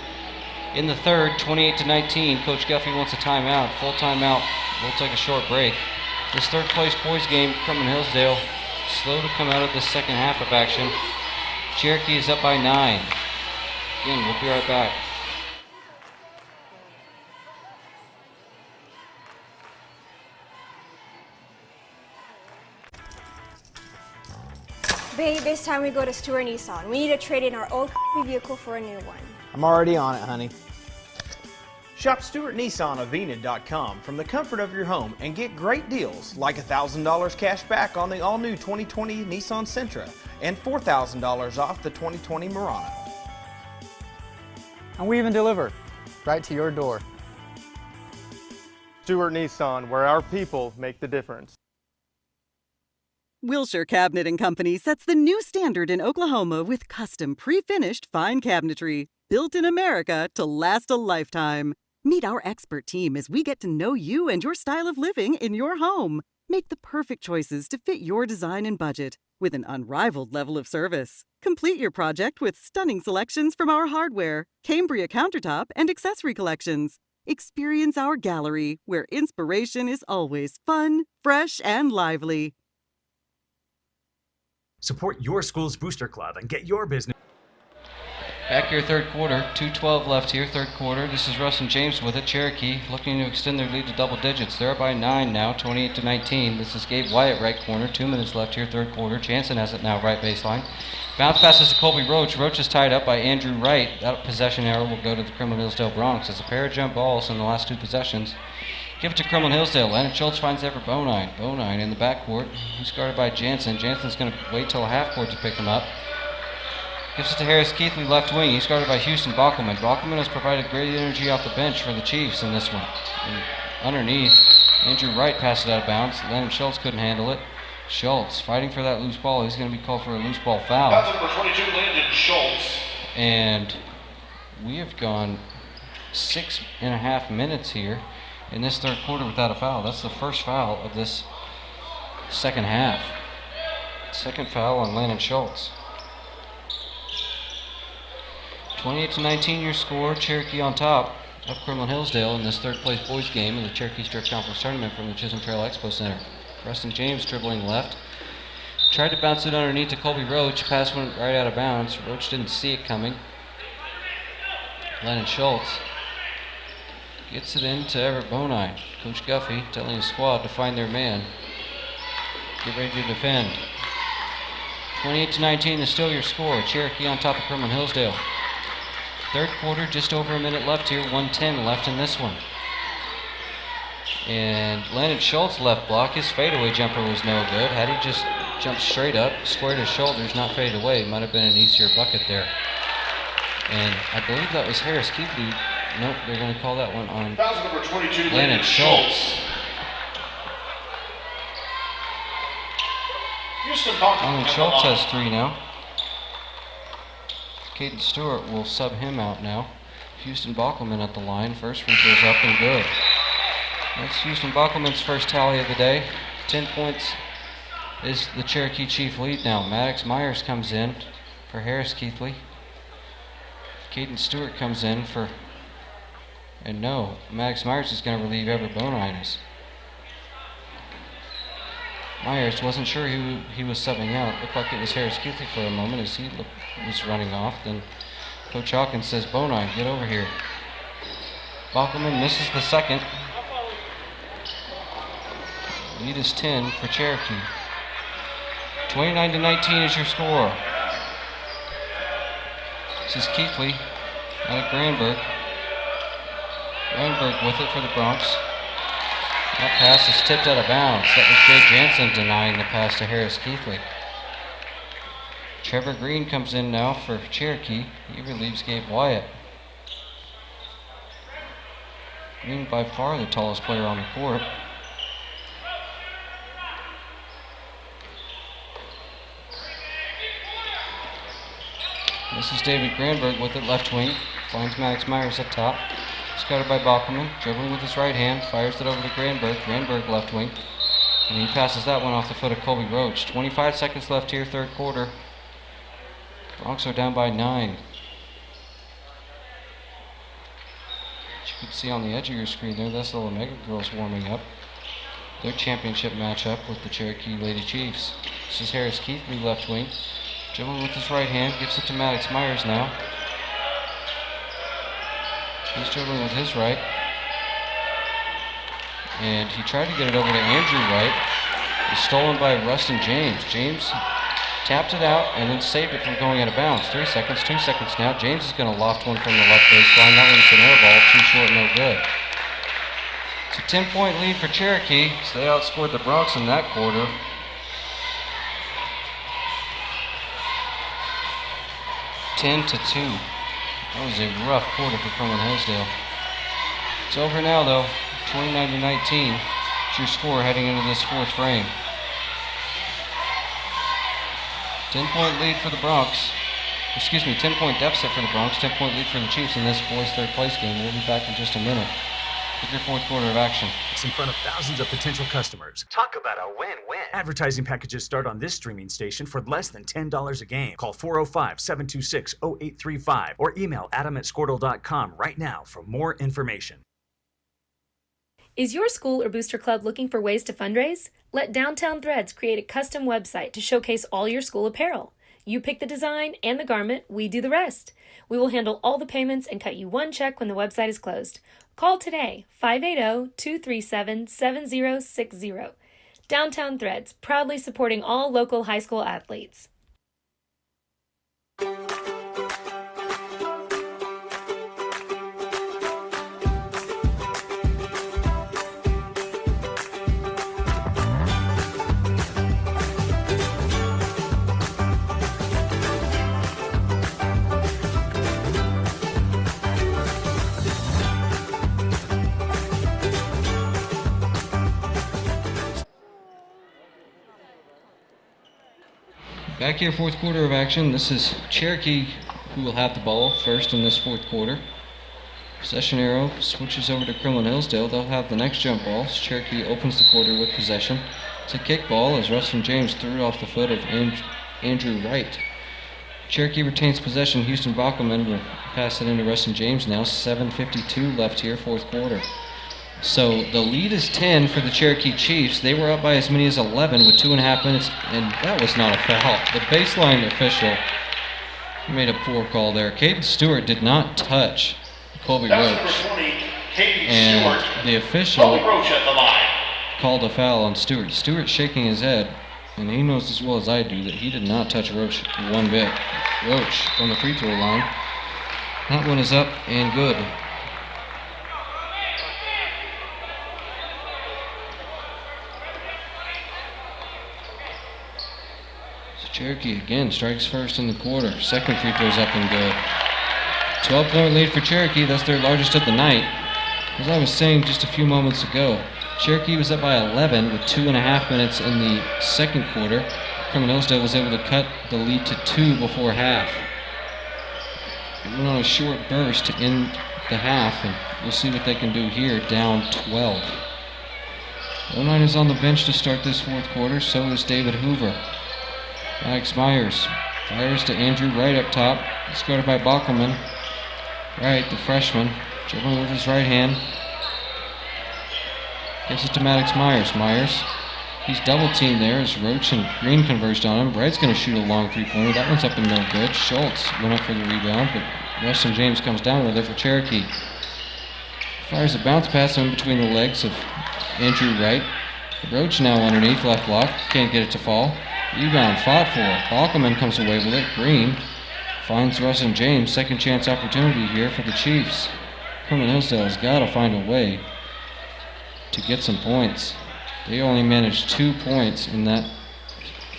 In the third, 28-19, Coach Guffey wants a timeout. Full timeout. We'll take a short break. This third place boys game, Kremlin Hillsdale, slow to come out of the second half of action. Cherokee is up by 9. Again, we'll be right back. Babe, it's time we go to Stewart Nissan. We need to trade in our old vehicle for a new one. I'm already on it, honey. Shop Stewart Nissan of Enid.com from the comfort of your home and get great deals like $1,000 cash back on the all-new 2020 Nissan Sentra and $4,000 off the 2020 Murano. And we even deliver right to your door. Stewart Nissan, where our people make the difference. Wilshire Cabinet & Company sets the new standard in Oklahoma with custom pre-finished fine cabinetry, built in America to last a lifetime. Meet our expert team as we get to know you and your style of living in your home. Make the perfect choices to fit your design and budget with an unrivaled level of service. Complete your project with stunning selections from our hardware, Cambria countertop, and accessory collections. Experience our gallery, where inspiration is always fun, fresh, and lively. Support your school's booster club and get your business. Back here, third quarter. 2:12 left here, third quarter. This is Russ and James with it. Cherokee looking to extend their lead to double digits. They're up by 9 now, 28-19. This is Gabe Wyatt, right corner. 2 minutes left here, third quarter. Jansen has it now, right baseline. Bounce passes to Colby Roach. Roach is tied up by Andrew Wright. That possession arrow will go to the Kremlin Hillsdale Bronx. It's a pair of jump balls in the last 2 possessions. Give it to Kremlin Hillsdale. Landon Schultz finds there for Bonine. Bonine in the backcourt. He's guarded by Jansen. Jansen's going to wait till half court to pick him up. Gives it to Harris Keithley, left wing. He's guarded by Houston Bockelman. Bockelman has provided great energy off the bench for the Chiefs in this one. And underneath, Andrew Wright passed it out of bounds. Landon Schultz couldn't handle it. Schultz fighting for that loose ball. He's going to be called for a loose ball foul. That's number 22, Landon Schultz. And we have gone 6.5 minutes here in this third quarter without a foul. That's the first foul of this second half. Second foul on Landon Schultz. 28-19 your score. Cherokee on top of Kremlin Hillsdale in this third place boys game in the Cherokee Strip Conference Tournament from the Chisholm Trail Expo Center. Preston James dribbling left. Tried to bounce it underneath to Colby Roach. Pass went right out of bounds. Roach didn't see it coming. Landon Schultz gets it into Everett Bonine. Coach Guffey telling his squad to find their man. Get ready to defend. 28-19 is still your score. Cherokee on top of Kremlin Hillsdale. Third quarter, just over a minute left here. 1:10 left in this one. And Landon Schultz left block. His fadeaway jumper was no good. Had he just jumped straight up, squared his shoulders, not faded away, it might have been an easier bucket there. And I believe that was Harris Keithley. Nope, they're going to call that one on Number 22, Landon Schultz. Landon Schultz has 3 now. Caden Stewart will sub him out now. Houston Bockelman at the line. First free throw's up and good. That's Houston Bockelman's first tally of the day. 10 points is the Cherokee Chief lead now. Maddox Myers comes in for Harris Keithley. Caden Stewart comes in for, and no, Maddox Myers is going to relieve Everett Bonine. Myers wasn't sure who he was subbing out. Looked like it was Harris Keithley for a moment as he was running off. Then Coach Hawkins says, Bonine, get over here. Bockelman misses the second. Lead is 10 for Cherokee. 29-19 is your score. This is Keithley out of Granberg. Granberg with it for the Bronx. That pass is tipped out of bounds. That was Jay Jansen denying the pass to Harris Keithley. Trevor Green comes in now for Cherokee. He relieves Gabe Wyatt. Green by far the tallest player on the court. This is David Granberg with it, left wing. Finds Maddox Myers up top. Scattered by Bockelman, dribbling with his right hand, fires it over to Granberg. Granberg left wing. And he passes that one off the foot of Colby Roach. 25 seconds left here, third quarter. Bronx are down by 9. As you can see on the edge of your screen there, that's the Omega girls warming up. Their championship matchup with the Cherokee Lady Chiefs. This is Harris Keithley, left wing. Dribbling with his right hand, gives it to Maddox Myers now. He's dribbling with his right. And he tried to get it over to Andrew Wright. It's stolen by Rustin James. James tapped it out and then saved it from going out of bounds. 3 seconds, 2 seconds now. James is going to loft one from the left baseline. That one's an air ball, too short, no good. It's a 10-point lead for Cherokee. So they outscored the Bronx in that quarter. (10-2). That was a rough quarter for Kremlin Hillsdale. It's over now, though. 29-19. It's your score heading into this fourth frame. 10-point lead for the Bronx. 10-point deficit for the Bronx. 10-point lead for the Chiefs in this boys' third place game. We'll be back in just a minute with your fourth quarter of action. It's in front of thousands of potential customers. Talk about a win-win. Advertising packages start on this streaming station for less than $10 a game. Call 405-726-0835 or email adam@squirtle.com right now for more information. Is your school or booster club looking for ways to fundraise? Let Downtown Threads create a custom website to showcase all your school apparel. You pick the design and the garment, we do the rest. We will handle all the payments and cut you one check when the website is closed. Call today, 580-237-7060. Downtown Threads, proudly supporting all local high school athletes. Back here, fourth quarter of action. This is Cherokee who will have the ball first in this fourth quarter. Possession arrow switches over to Kremlin Hillsdale. They'll have the next jump ball. Cherokee opens the quarter with possession. It's a kick ball as Rustin James threw it off the foot of Andrew Wright. Cherokee retains possession. Houston Bockelman will pass it into Rustin James now. 7:52 left here, fourth quarter. So the lead is 10 for the Cherokee Chiefs. They were up by as many as 11 with 2.5 minutes, and that was not a foul. The baseline official made a poor call there. Caden Stewart did not touch Colby Roach. And the official called a foul on Stewart. Stewart shaking his head, and he knows as well as I do that he did not touch Roach one bit. Roach from the free throw line. That one is up and good. Cherokee again strikes first in the quarter. Second free throw's up and good. 12-point lead for Cherokee. That's their largest of the night. As I was saying just a few moments ago, Cherokee was up by 11 with 2.5 minutes in the second quarter. Kremlin Hillsdale was able to cut the lead to 2 before half. It went on a short burst to end the half, and we'll see what they can do here, down 12. 09 is on the bench to start this fourth quarter. So is David Hoover. Alex Myers fires to Andrew Wright up top. It's guarded by Bockelman. Wright, the freshman, dribbling with his right hand. Gives it to Maddox Myers. Myers, he's double teamed there as Roach and Green converged on him. Wright's going to shoot a long three-pointer. That one's up and no good. Schultz went up for the rebound, but Weston James comes down with it for Cherokee. Fires a bounce pass in between the legs of Andrew Wright. Roach now underneath, left block. Can't get it to fall. Rebound, fought for. Bockelman comes away with it. Green finds Weston James. Second chance opportunity here for the Chiefs. Kremlin Hillsdale has got to find a way to get some points. They only managed 2 points in that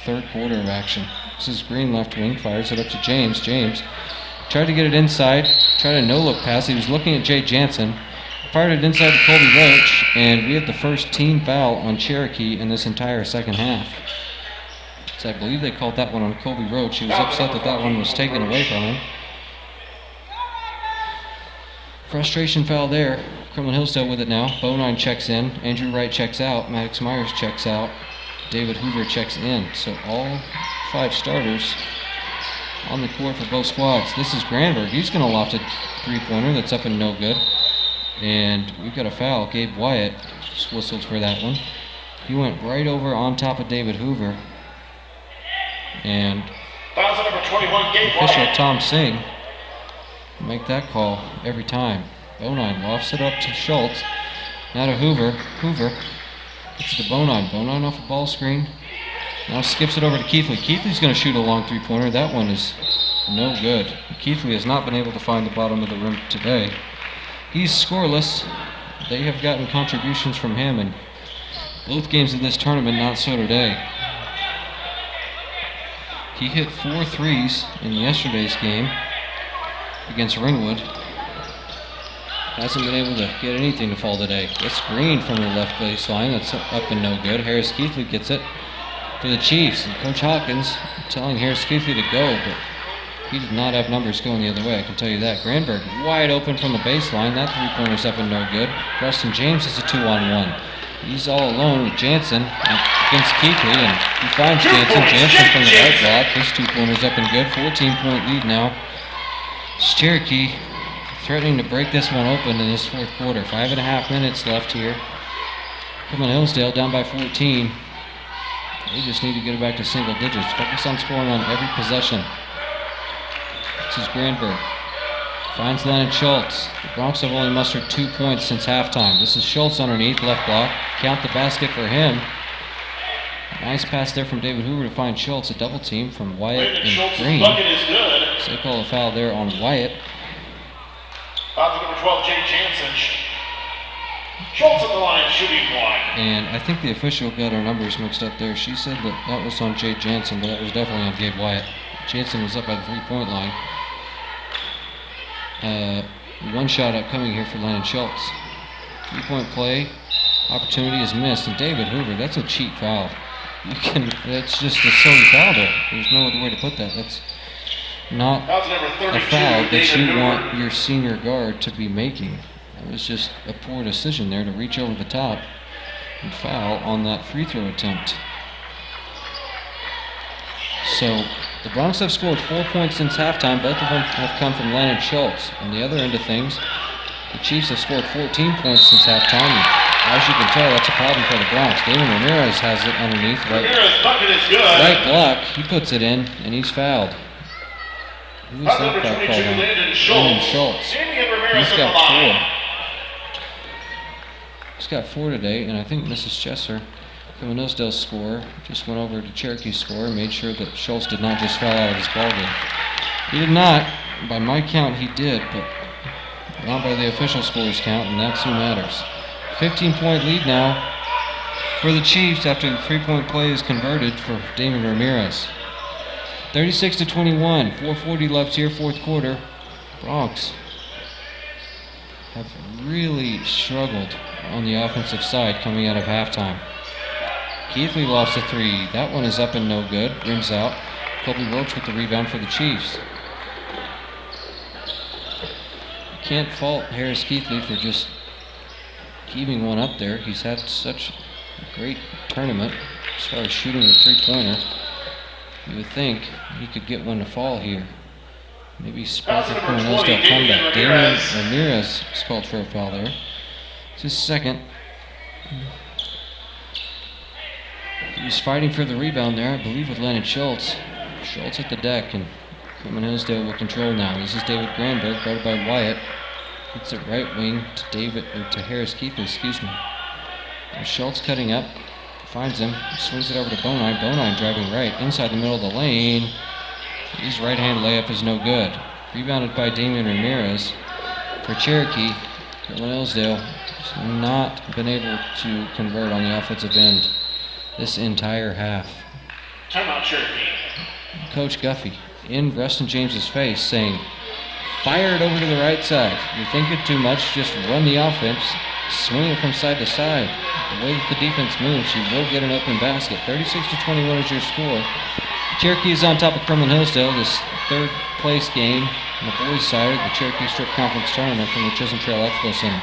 third quarter of action. This is Green left wing, fires it up to James. James tried to get it inside, tried a no-look pass. He was looking at Jay Jansen, fired it inside to Colby Roach, and we had the first team foul on Cherokee in this entire second half. So I believe they called that one on Colby Roach. He was upset that that one was taken away from him. Frustration foul there. Kremlin Hillsdale with it now. Bonine checks in. Andrew Wright checks out. Maddox Myers checks out. David Hoover checks in. So all 5 starters on the court for both squads. This is Granberg. He's going to loft a three-pointer that's up and no good. And we've got a foul. Gabe Wyatt just whistled for that one. He went right over on top of David Hoover. And number 21, Gabe official Wyatt. Tom Singh make that call every time. Bonine lofts it up to Schultz. Now to Hoover. Hoover gets to Bonine. Bonine off a ball screen. Now skips it over to Keithley. Keithley's going to shoot a long three-pointer. That one is no good. Keithley has not been able to find the bottom of the rim today. He's scoreless. They have gotten contributions from him in both games of this tournament, not so today. He hit 4 threes in yesterday's game against Ringwood. Hasn't been able to get anything to fall today. It's Green from the left baseline. That's up and no good. Harris Keithley gets it for the Chiefs. And Coach Hawkins telling Harris Keithley to go, but he did not have numbers going the other way, I can tell you that. Granberg wide open from the baseline. That three-pointer's up and no good. Preston James is a 2-on-1. He's all alone with Jansen against Keithley, and he finds Jansen. Jansen from the right block. His two-pointer's up and good. 14-point lead now. It's Cherokee threatening to break this one open in this fourth quarter. 5.5 minutes left here. Kremlin Hillsdale down by 14. They just need to get it back to single digits. Focus on scoring on every possession. This is Granberg. Finds Lennon Schultz. The Bronx have only mustered 2 points since halftime. This is Schultz underneath, left block. Count the basket for him. Nice pass there from David Hoover to find Schultz. A double team from Wyatt and Green. So they call a foul there on Wyatt. Foul to number 12, Jay Jansen. Schultz at the line, shooting one. And I think the official got our numbers mixed up there. She said that that was on Jay Jansen, but that was definitely on Gabe Wyatt. Jansen was up by the three-point line. One shot upcoming here for Lennon Schultz. Three-point play. Opportunity is missed. And David Hoover, that's a cheap foul. That's just a silly foul there. There's no other way to put that. That's not a foul that you want your senior guard to be making. It was just a poor decision there to reach over the top and foul on that free throw attempt. So the Bronx have scored 4 points since halftime. Both of them have come from Lennon Schultz. On the other end of things, the Chiefs have scored 14 points since halftime. And as you can tell, that's a problem for the Bronx. Damon Ramirez has it underneath. Ramirez's bucket is good. Right block. He puts it in, and he's fouled. Who is that foul called on? Lennon Schultz. He's got 4. He's got 4 today, and I think Mrs. Chesser, Kremlin Hillsdale's scorer, just went over to Cherokee's score and made sure that Schultz did not just foul out of this ballgame. He did not. By my count, he did, but not by the official scorer's count, and that's who matters. 15-point lead now for the Chiefs after the three-point play is converted for Damon Ramirez. 36-21, 4:40 left here, fourth quarter. Bronx have really struggled on the offensive side coming out of halftime. Keithley lost a three. That one is up and no good. Rims out. Colby Roach with the rebound for the Chiefs. You can't fault Harris Keithley for just keeping one up there. He's had such great tournament as far as shooting the three-pointer. You would think he could get one to fall here. Maybe spot the Hillsdale comeback. Damian Ramirez is called for a foul there. It's his second. He was fighting for the rebound there, I believe, with Lennon Schultz. Schultz at the deck, and Kremlin Hillsdale will control now. This is David Granberg, guarded by Wyatt. Hits it right wing to Harris Keithley, excuse me. And Schultz cutting up, finds him, swings it over to Bonine. Bonine driving right, inside the middle of the lane. His right-hand layup is no good. Rebounded by Damian Ramirez. For Cherokee, Kremlin Hillsdale has not been able to convert on the offensive end this entire half. Timeout, Cherokee. Coach Guffey in Rustin James's face saying, fire it over to the right side. You're thinking too much, just run the offense, swing it from side to side. The way that the defense moves, you will get an open basket. 36-21 is your score. Cherokee is on top of Kremlin Hillsdale, this third place game on the boys' side of the Cherokee Strip Conference Tournament from the Chisholm Trail Expo Center.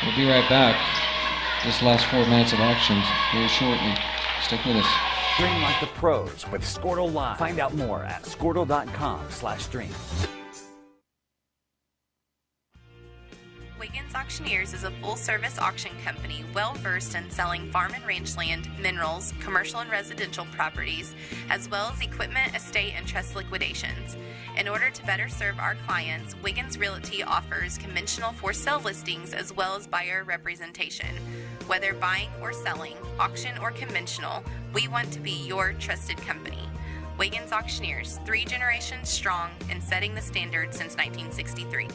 We'll be right back. This last 4 minutes of action very shortly. Stick with us. Stream like the pros with Squirtle Live. Find out more at squirtle.com/stream. Wiggins Auctioneers is a full-service auction company well-versed in selling farm and rangeland, minerals, commercial and residential properties, as well as equipment, estate, and trust liquidations. In order to better serve our clients, Wiggins Realty offers conventional for-sale listings as well as buyer representation. Whether buying or selling, auction or conventional, we want to be your trusted company. Wiggins Auctioneers, 3 generations strong and setting the standard since 1963.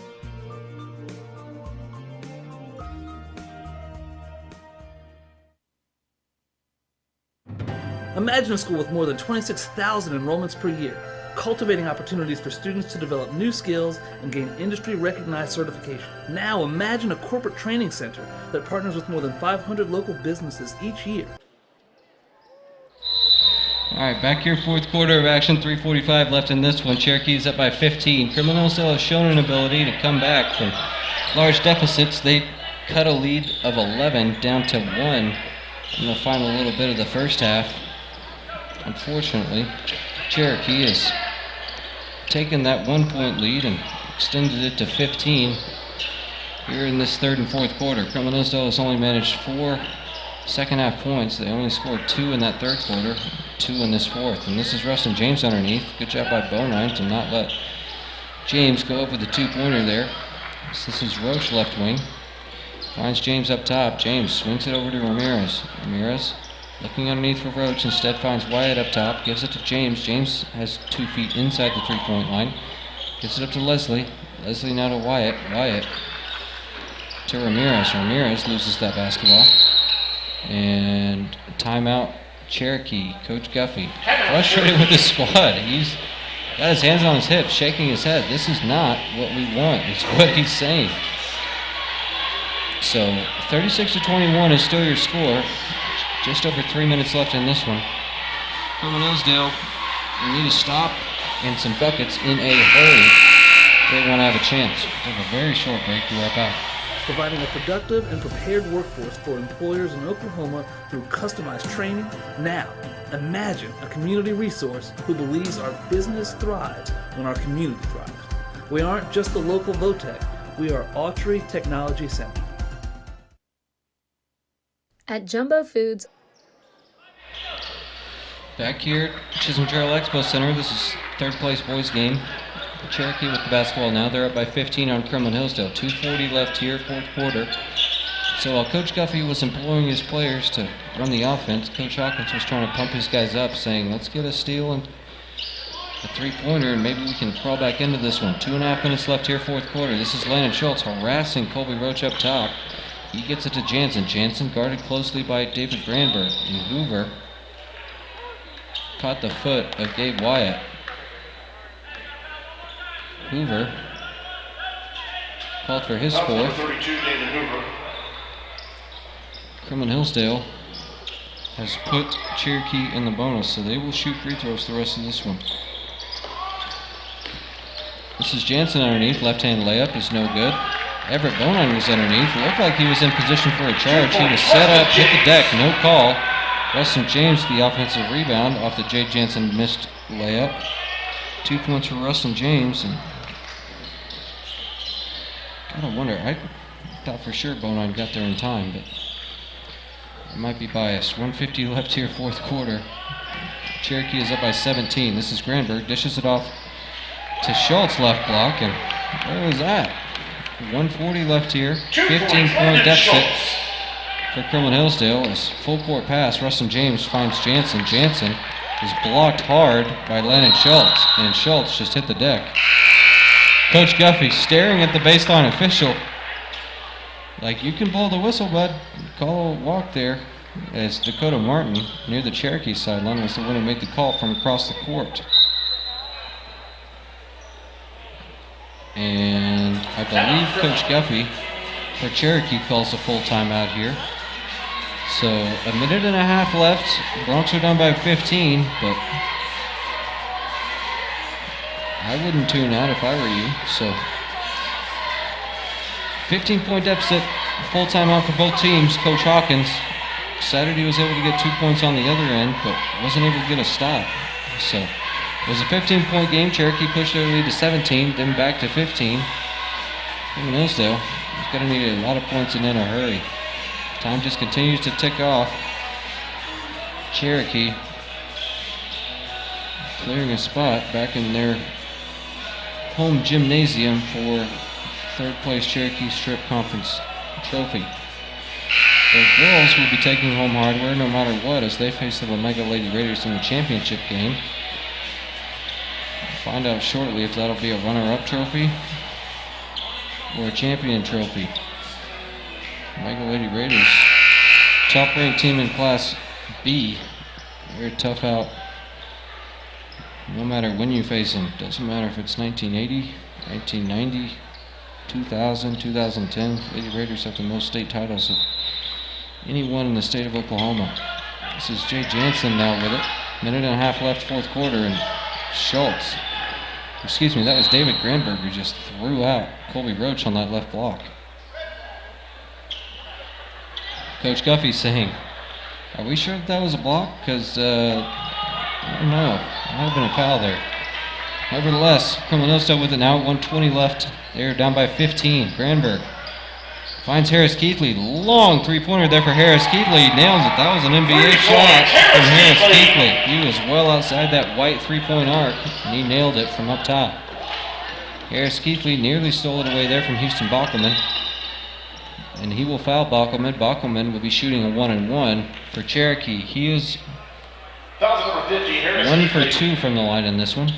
Imagine a school with more than 26,000 enrollments per year, cultivating opportunities for students to develop new skills and gain industry-recognized certification. Now imagine a corporate training center that partners with more than 500 local businesses each year. All right, back here, fourth quarter of action, 3:45 left in this one. Cherokee's up by 15. Kremlin Hillsdale has shown an ability to come back from large deficits. They cut a lead of 11 down to 1 in the final little bit of the first half. Unfortunately, Cherokee has taken that 1-point lead and extended it to 15 here in this third and fourth quarter. Kremlin Hillsdale has only managed 4 second half points. They only scored 2 in that third quarter, 2 in this fourth. And this is Rustin James underneath. Good job by Bonine to not let James go up with a 2-pointer there. So this is Roche left wing. Finds James up top. James swings it over to Ramirez. Ramirez looking underneath for Roach, instead finds Wyatt up top, gives it to James. James has 2 feet inside the 3-point line. Gives it up to Leslie. Leslie now to Wyatt. Wyatt to Ramirez. Ramirez loses that basketball. And timeout, Cherokee. Coach Guffey frustrated with his squad. He's got his hands on his hips, shaking his head. This is not what we want, is what he's saying. So 36-21 is still your score. Just over 3 minutes left in this one. Kremlin Hillsdale, we need a stop and some buckets in a hurry if they want to have a chance. We'll have a very short break. Be right back. Providing a productive and prepared workforce for employers in Oklahoma through customized training. Now, imagine a community resource who believes our business thrives when our community thrives. We aren't just the local Votech, we are Autry Technology Center. At Jumbo Foods. Back here at Chisholm Trail Expo Center, this is third place boys game. Cherokee with the basketball now. They're up by 15 on Kremlin Hillsdale. 2:40 left here, fourth quarter. So while Coach Guffey was employing his players to run the offense, Coach Hawkins was trying to pump his guys up, saying, let's get a steal and a 3-pointer, and maybe we can crawl back into this one. 2.5 minutes left here, fourth quarter. This is Landon Schultz harassing Colby Roach up top. He gets it to Jansen. Jansen guarded closely by David Granberg. And Hoover caught the foot of Gabe Wyatt. Hoover called for his fourth. 32, David Hoover. Kremlin Hillsdale has put Cherokee in the bonus, so they will shoot free throws the rest of this one. This is Jansen underneath. Left-hand layup is no good. Everett Bonine was underneath. It looked like he was in position for a charge. He was set up, hit the deck, no call. Rustin James, the offensive rebound off the Jay Jansen missed layup. 2 points for Rustin James. And gotta wonder, I thought for sure Bonine got there in time, but I might be biased. 1:50 left here, fourth quarter. Cherokee is up by 17. This is Granberg, dishes it off to Schultz, left block, and where was that? 1:40 left here, 15-point deficit for Kremlin Hillsdale. As full court pass, Rustin James finds Jansen. Jansen is blocked hard by Lennon Schultz, and Schultz just hit the deck. Coach Guffey staring at the baseline official like, you can blow the whistle, bud. Call a walk there, as Dakota Martin near the Cherokee sideline was the one who made the call from across the court. And I believe Coach Guffey for Cherokee calls a full timeout here. So 1.5 minutes left. Bronx are down by 15, but I wouldn't tune out if I were you. So 15-point deficit, full timeout for both teams. Coach Hawkins excited he was able to get 2 points on the other end, but wasn't able to get a stop. So it was a 15-point game. Cherokee pushed their lead to 17, then back to 15. Kremlin Hillsdale is going to need a lot of points and in a hurry. Time just continues to tick off. Cherokee clearing a spot back in their home gymnasium for third place Cherokee Strip Conference trophy. The girls will be taking home hardware no matter what as they face the Omega Lady Raiders in the championship game. We'll find out shortly if that'll be a runner-up trophy or a champion trophy. Omega Lady Raiders, top-ranked team in Class B. Very tough out. No matter when you face them. Doesn't matter if it's 1980, 1990, 2000, 2010. Lady Raiders have the most state titles of anyone in the state of Oklahoma. This is Jay Jansen now with it. 1.5 minutes left, fourth quarter, and Schultz. Excuse me, that was David Granberg who just threw out Colby Roach on that left block. Coach Guffey saying, are we sure that was a block? Because, I don't know. Might have been a foul there. Nevertheless, Kremlin Hillsdale with it now. 1:20 left. They're down by 15. Granberg finds Harris Keithley. Long three-pointer there for Harris Keithley. Nails it. That was an NBA shot from Harris Keithley. He was well outside that white three-point arc, and he nailed it from up top. Harris Keithley nearly stole it away there from Houston Bockelman. And he will foul Bockelman. Bockelman will be shooting a 1-and-1 for Cherokee. He is 1 for 2 from the line in this one.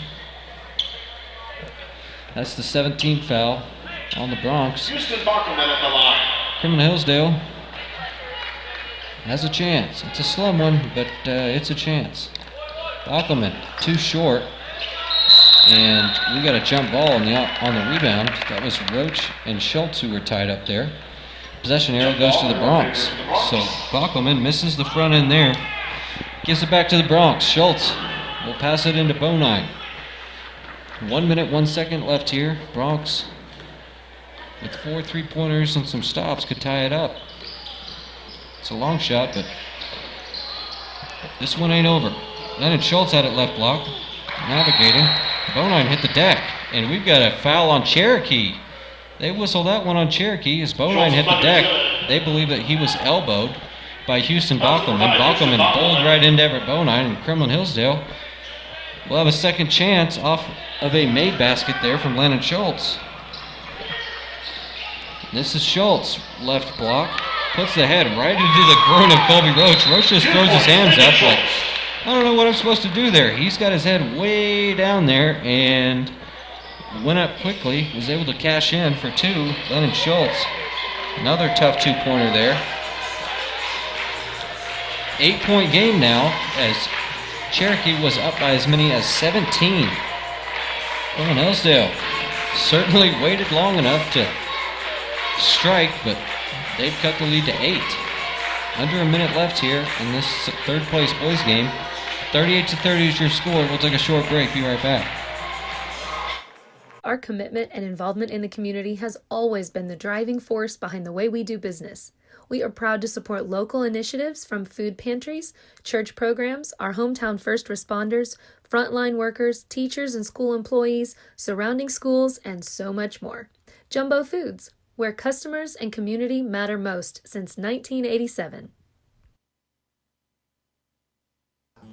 That's the 17th foul on the Bronx. Houston Bockelman at the line. Kremlin Hillsdale has a chance. It's a slim one, but it's a chance. Bockelman too short, and we got a jump ball on the rebound. That was Roach and Schultz who were tied up there. Possession arrow goes to the Bronx. So Bockelman misses the front end there. Gives it back to the Bronx. Schultz will pass it into Bonine. 1 minute, 1 second left here. Bronx, with 4 3-pointers and some stops, could tie it up. It's a long shot, but this one ain't over. Lennon Schultz had it left block. Navigating. Bonine hit the deck, and we've got a foul on Cherokee. They whistled that one on Cherokee as Bonine hit the deck. They believe that he was elbowed by Houston Bockelman. Bockelman bowled right into Everett Bonine, and Kremlin Hillsdale will have a second chance off of a made basket there from Lennon Schultz. This is Schultz, left block, puts the head right into the groin of Colby Roach. Roach just throws his hands up like, I don't know what I'm supposed to do there. He's got his head way down there and went up quickly, was able to cash in for 2. Lennon Schultz, another tough 2-pointer there. 8-point game now as Cherokee was up by as many as 17. Kremlin Hillsdale certainly waited long enough to strike, but they've cut the lead to 8. Under a minute left here in this third place boys game. 38-30 is your score. We'll take a short break. Be right back. Our commitment and involvement in the community has always been the driving force behind the way we do business. We are proud to support local initiatives from food pantries, church programs, our hometown first responders, frontline workers, teachers and school employees, surrounding schools, and so much more. Jumbo Foods, where customers and community matter most since 1987.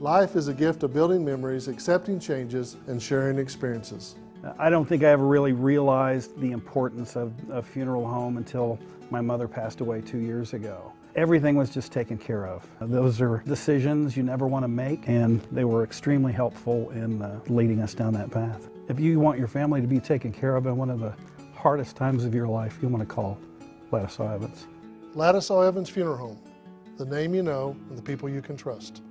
Life is a gift of building memories, accepting changes, and sharing experiences. I don't think I ever really realized the importance of a funeral home until my mother passed away 2 years ago. Everything was just taken care of. Those are decisions you never want to make, and they were extremely helpful in leading us down that path. If you want your family to be taken care of in one of the hardest times of your life, you want to call Ladislaw Evans. Ladislaw Evans Funeral Home, the name you know and the people you can trust.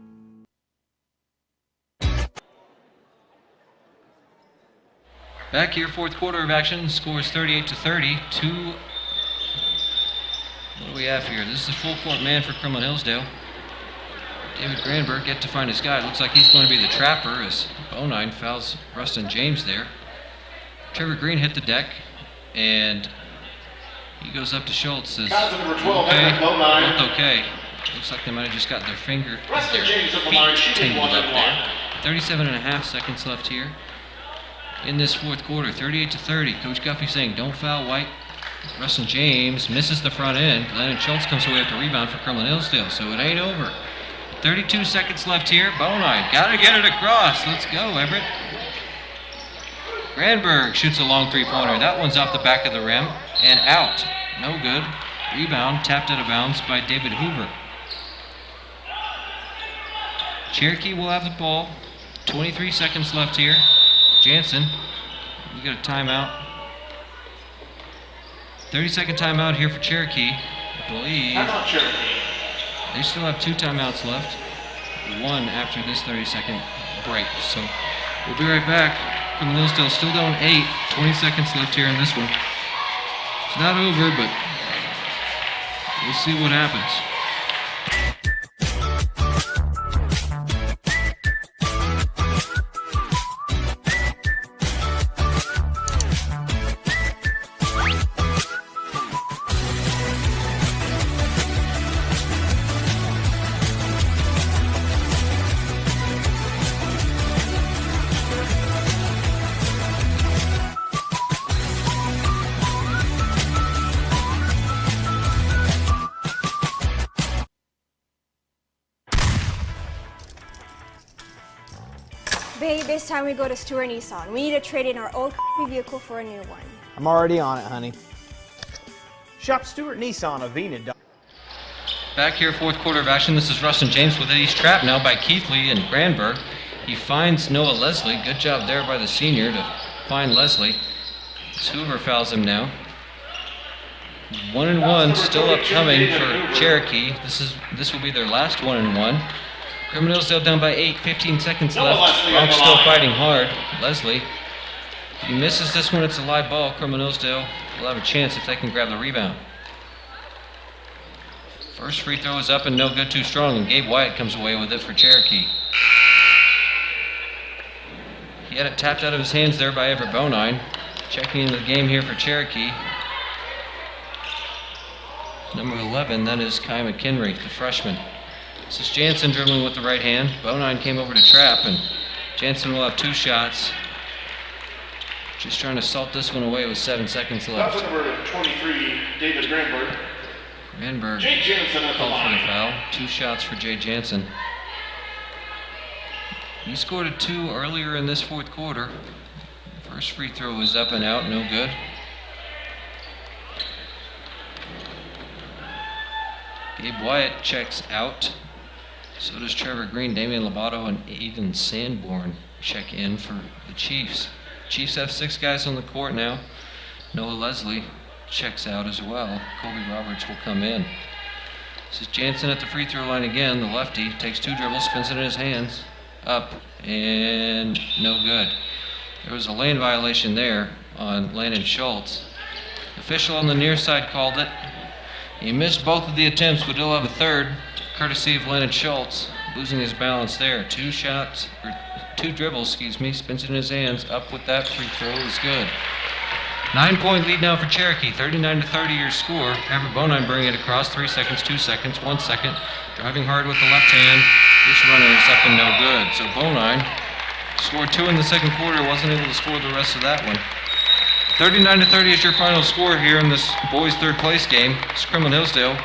Back here, fourth quarter of action. Score is 38-30. What do we have here? This is a full court man for Kremlin Hillsdale. David Granberg get to find his guy. Looks like he's going to be the trapper as Bonine fouls Rustin James there. Trevor Green hit the deck, and he goes up to Schultz. Says, okay, both okay. Looks like they might have just got their feet tangled up there. 37.5 seconds left here in this fourth quarter. 38-30. Coach Guffey saying, don't foul White. Rustin James misses the front end. Landon Schultz comes away with the rebound for Kremlin Hillsdale, so it ain't over. 32 seconds left here. Bonine, gotta get it across. Let's go, Everett. Granberg shoots a long three-pointer. That one's off the back of the rim and out. No good. Rebound tapped out of bounds by David Hoover. Cherokee will have the ball. 23 seconds left here. Jansen, we got a timeout. 30-second timeout here for Cherokee. I believe they still have 2 timeouts left. One after this 30-second break. So we'll be right back. Kremlin Hillsdale still down 8. 20 seconds left here in this one. It's not over, but we'll see what happens. Babe, this time we go to Stewart Nissan. We need to trade in our old vehicle for a new one. I'm already on it, honey. Shop Stewart Nissan of Enid. Back here, fourth quarter of action. This is Rustin James with it. He's trapped now by Keithley and Granberg. He finds Noah Leslie. Good job there by the senior to find Leslie. Hoover fouls him now. 1-1 still upcoming for Cherokee. This will be their last 1-1. Kremlin Hillsdale down by 8, 15 seconds left. Bronx still fighting hard. Leslie, if he misses this one, it's a live ball. Kremlin Hillsdale will have a chance if they can grab the rebound. First free throw is up and no good, too strong, and Gabe Wyatt comes away with it for Cherokee. He had it tapped out of his hands there by Everett Bonine. Checking into the game here for Cherokee. Number 11, that is Kai McHenry, the freshman. This is Jansen dribbling with the right hand. Bonine came over to trap, and Jansen will have 2 shots. Just trying to salt this one away with 7 seconds left. Number 23, David Granberg. Granberg Jay Jansen at the called for the line. foul. 2 shots for Jay Jansen. He scored a 2 earlier in this fourth quarter. First free throw was up and out, no good. Gabe Wyatt checks out. So does Trevor Green, Damian Lobato, and even Sanborn check in for the Chiefs. Chiefs have 6 guys on the court now. Noah Leslie checks out as well. Colby Roberts will come in. This is Jansen at the free throw line again. The lefty takes 2 dribbles, spins it in his hands. Up, and no good. There was a lane violation there on Landon Schultz. Official on the near side called it. He missed both of the attempts, but he'll have a third, courtesy of Landon Schultz, losing his balance there. 2 shots, or two dribbles, spins it in his hands, up with that free throw is good. 9-point lead now for Cherokee, 39-30 your score. Everett Bonine bringing it across, 3 seconds, 2 seconds, 1 second. Driving hard with the left hand. This runner is up and no good. So Bonine scored 2 in the second quarter, wasn't able to score the rest of that one. 39-30 is your final score here in this boys' third place game. It's Kremlin Hillsdale.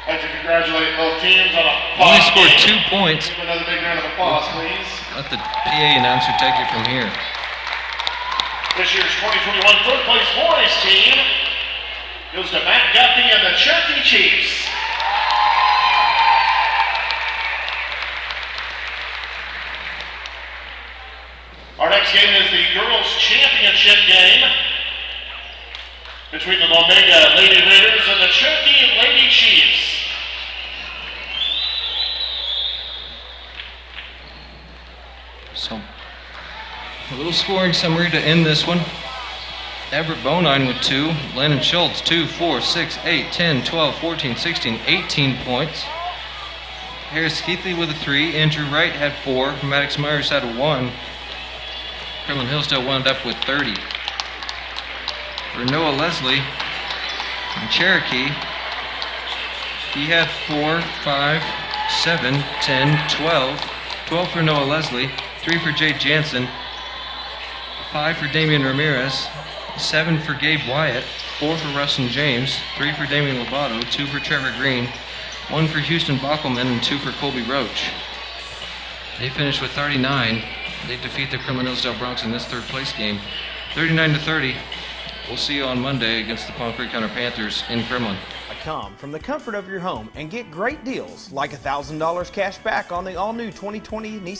I'd like to congratulate both teams on a Only scored 2 points. Give another big round of applause, please. Let the PA announcer take it from here. This year's 2021 third place boys team goes to Matt Guffey and the Cherokee Chiefs. Our next game is the girls' championship game between the Omega Lady Raiders and the Cherokee Lady Chiefs. So, a little scoring summary to end this one. Everett Bonine with 2, Lennon Schultz 2, 4, 6, 8, 10, 12, 14, 16, 18 points. Harris Keithley with a 3, Andrew Wright had 4, Maddox Myers had a 1. Kremlin Hillsdale wound up with 30. For Noah Leslie from Cherokee, he had 4, 5, 7, 10, 12. 12 for Noah Leslie, 3 for Jade Jansen, 5 for Damian Ramirez, 7 for Gabe Wyatt, 4 for Rustin James, 3 for Damian Lobato, 2 for Trevor Green, 1 for Houston Bockelman, and 2 for Colby Roach. They finished with 39. They defeat the Kremlin Hillsdale Broncs in this third place game, 39-30. We'll see you on Monday against the Palm Creek Hunter Panthers in Kremlin. Come from the comfort of your home and get great deals like $1,000 cash back on the all-new 2020 Nissan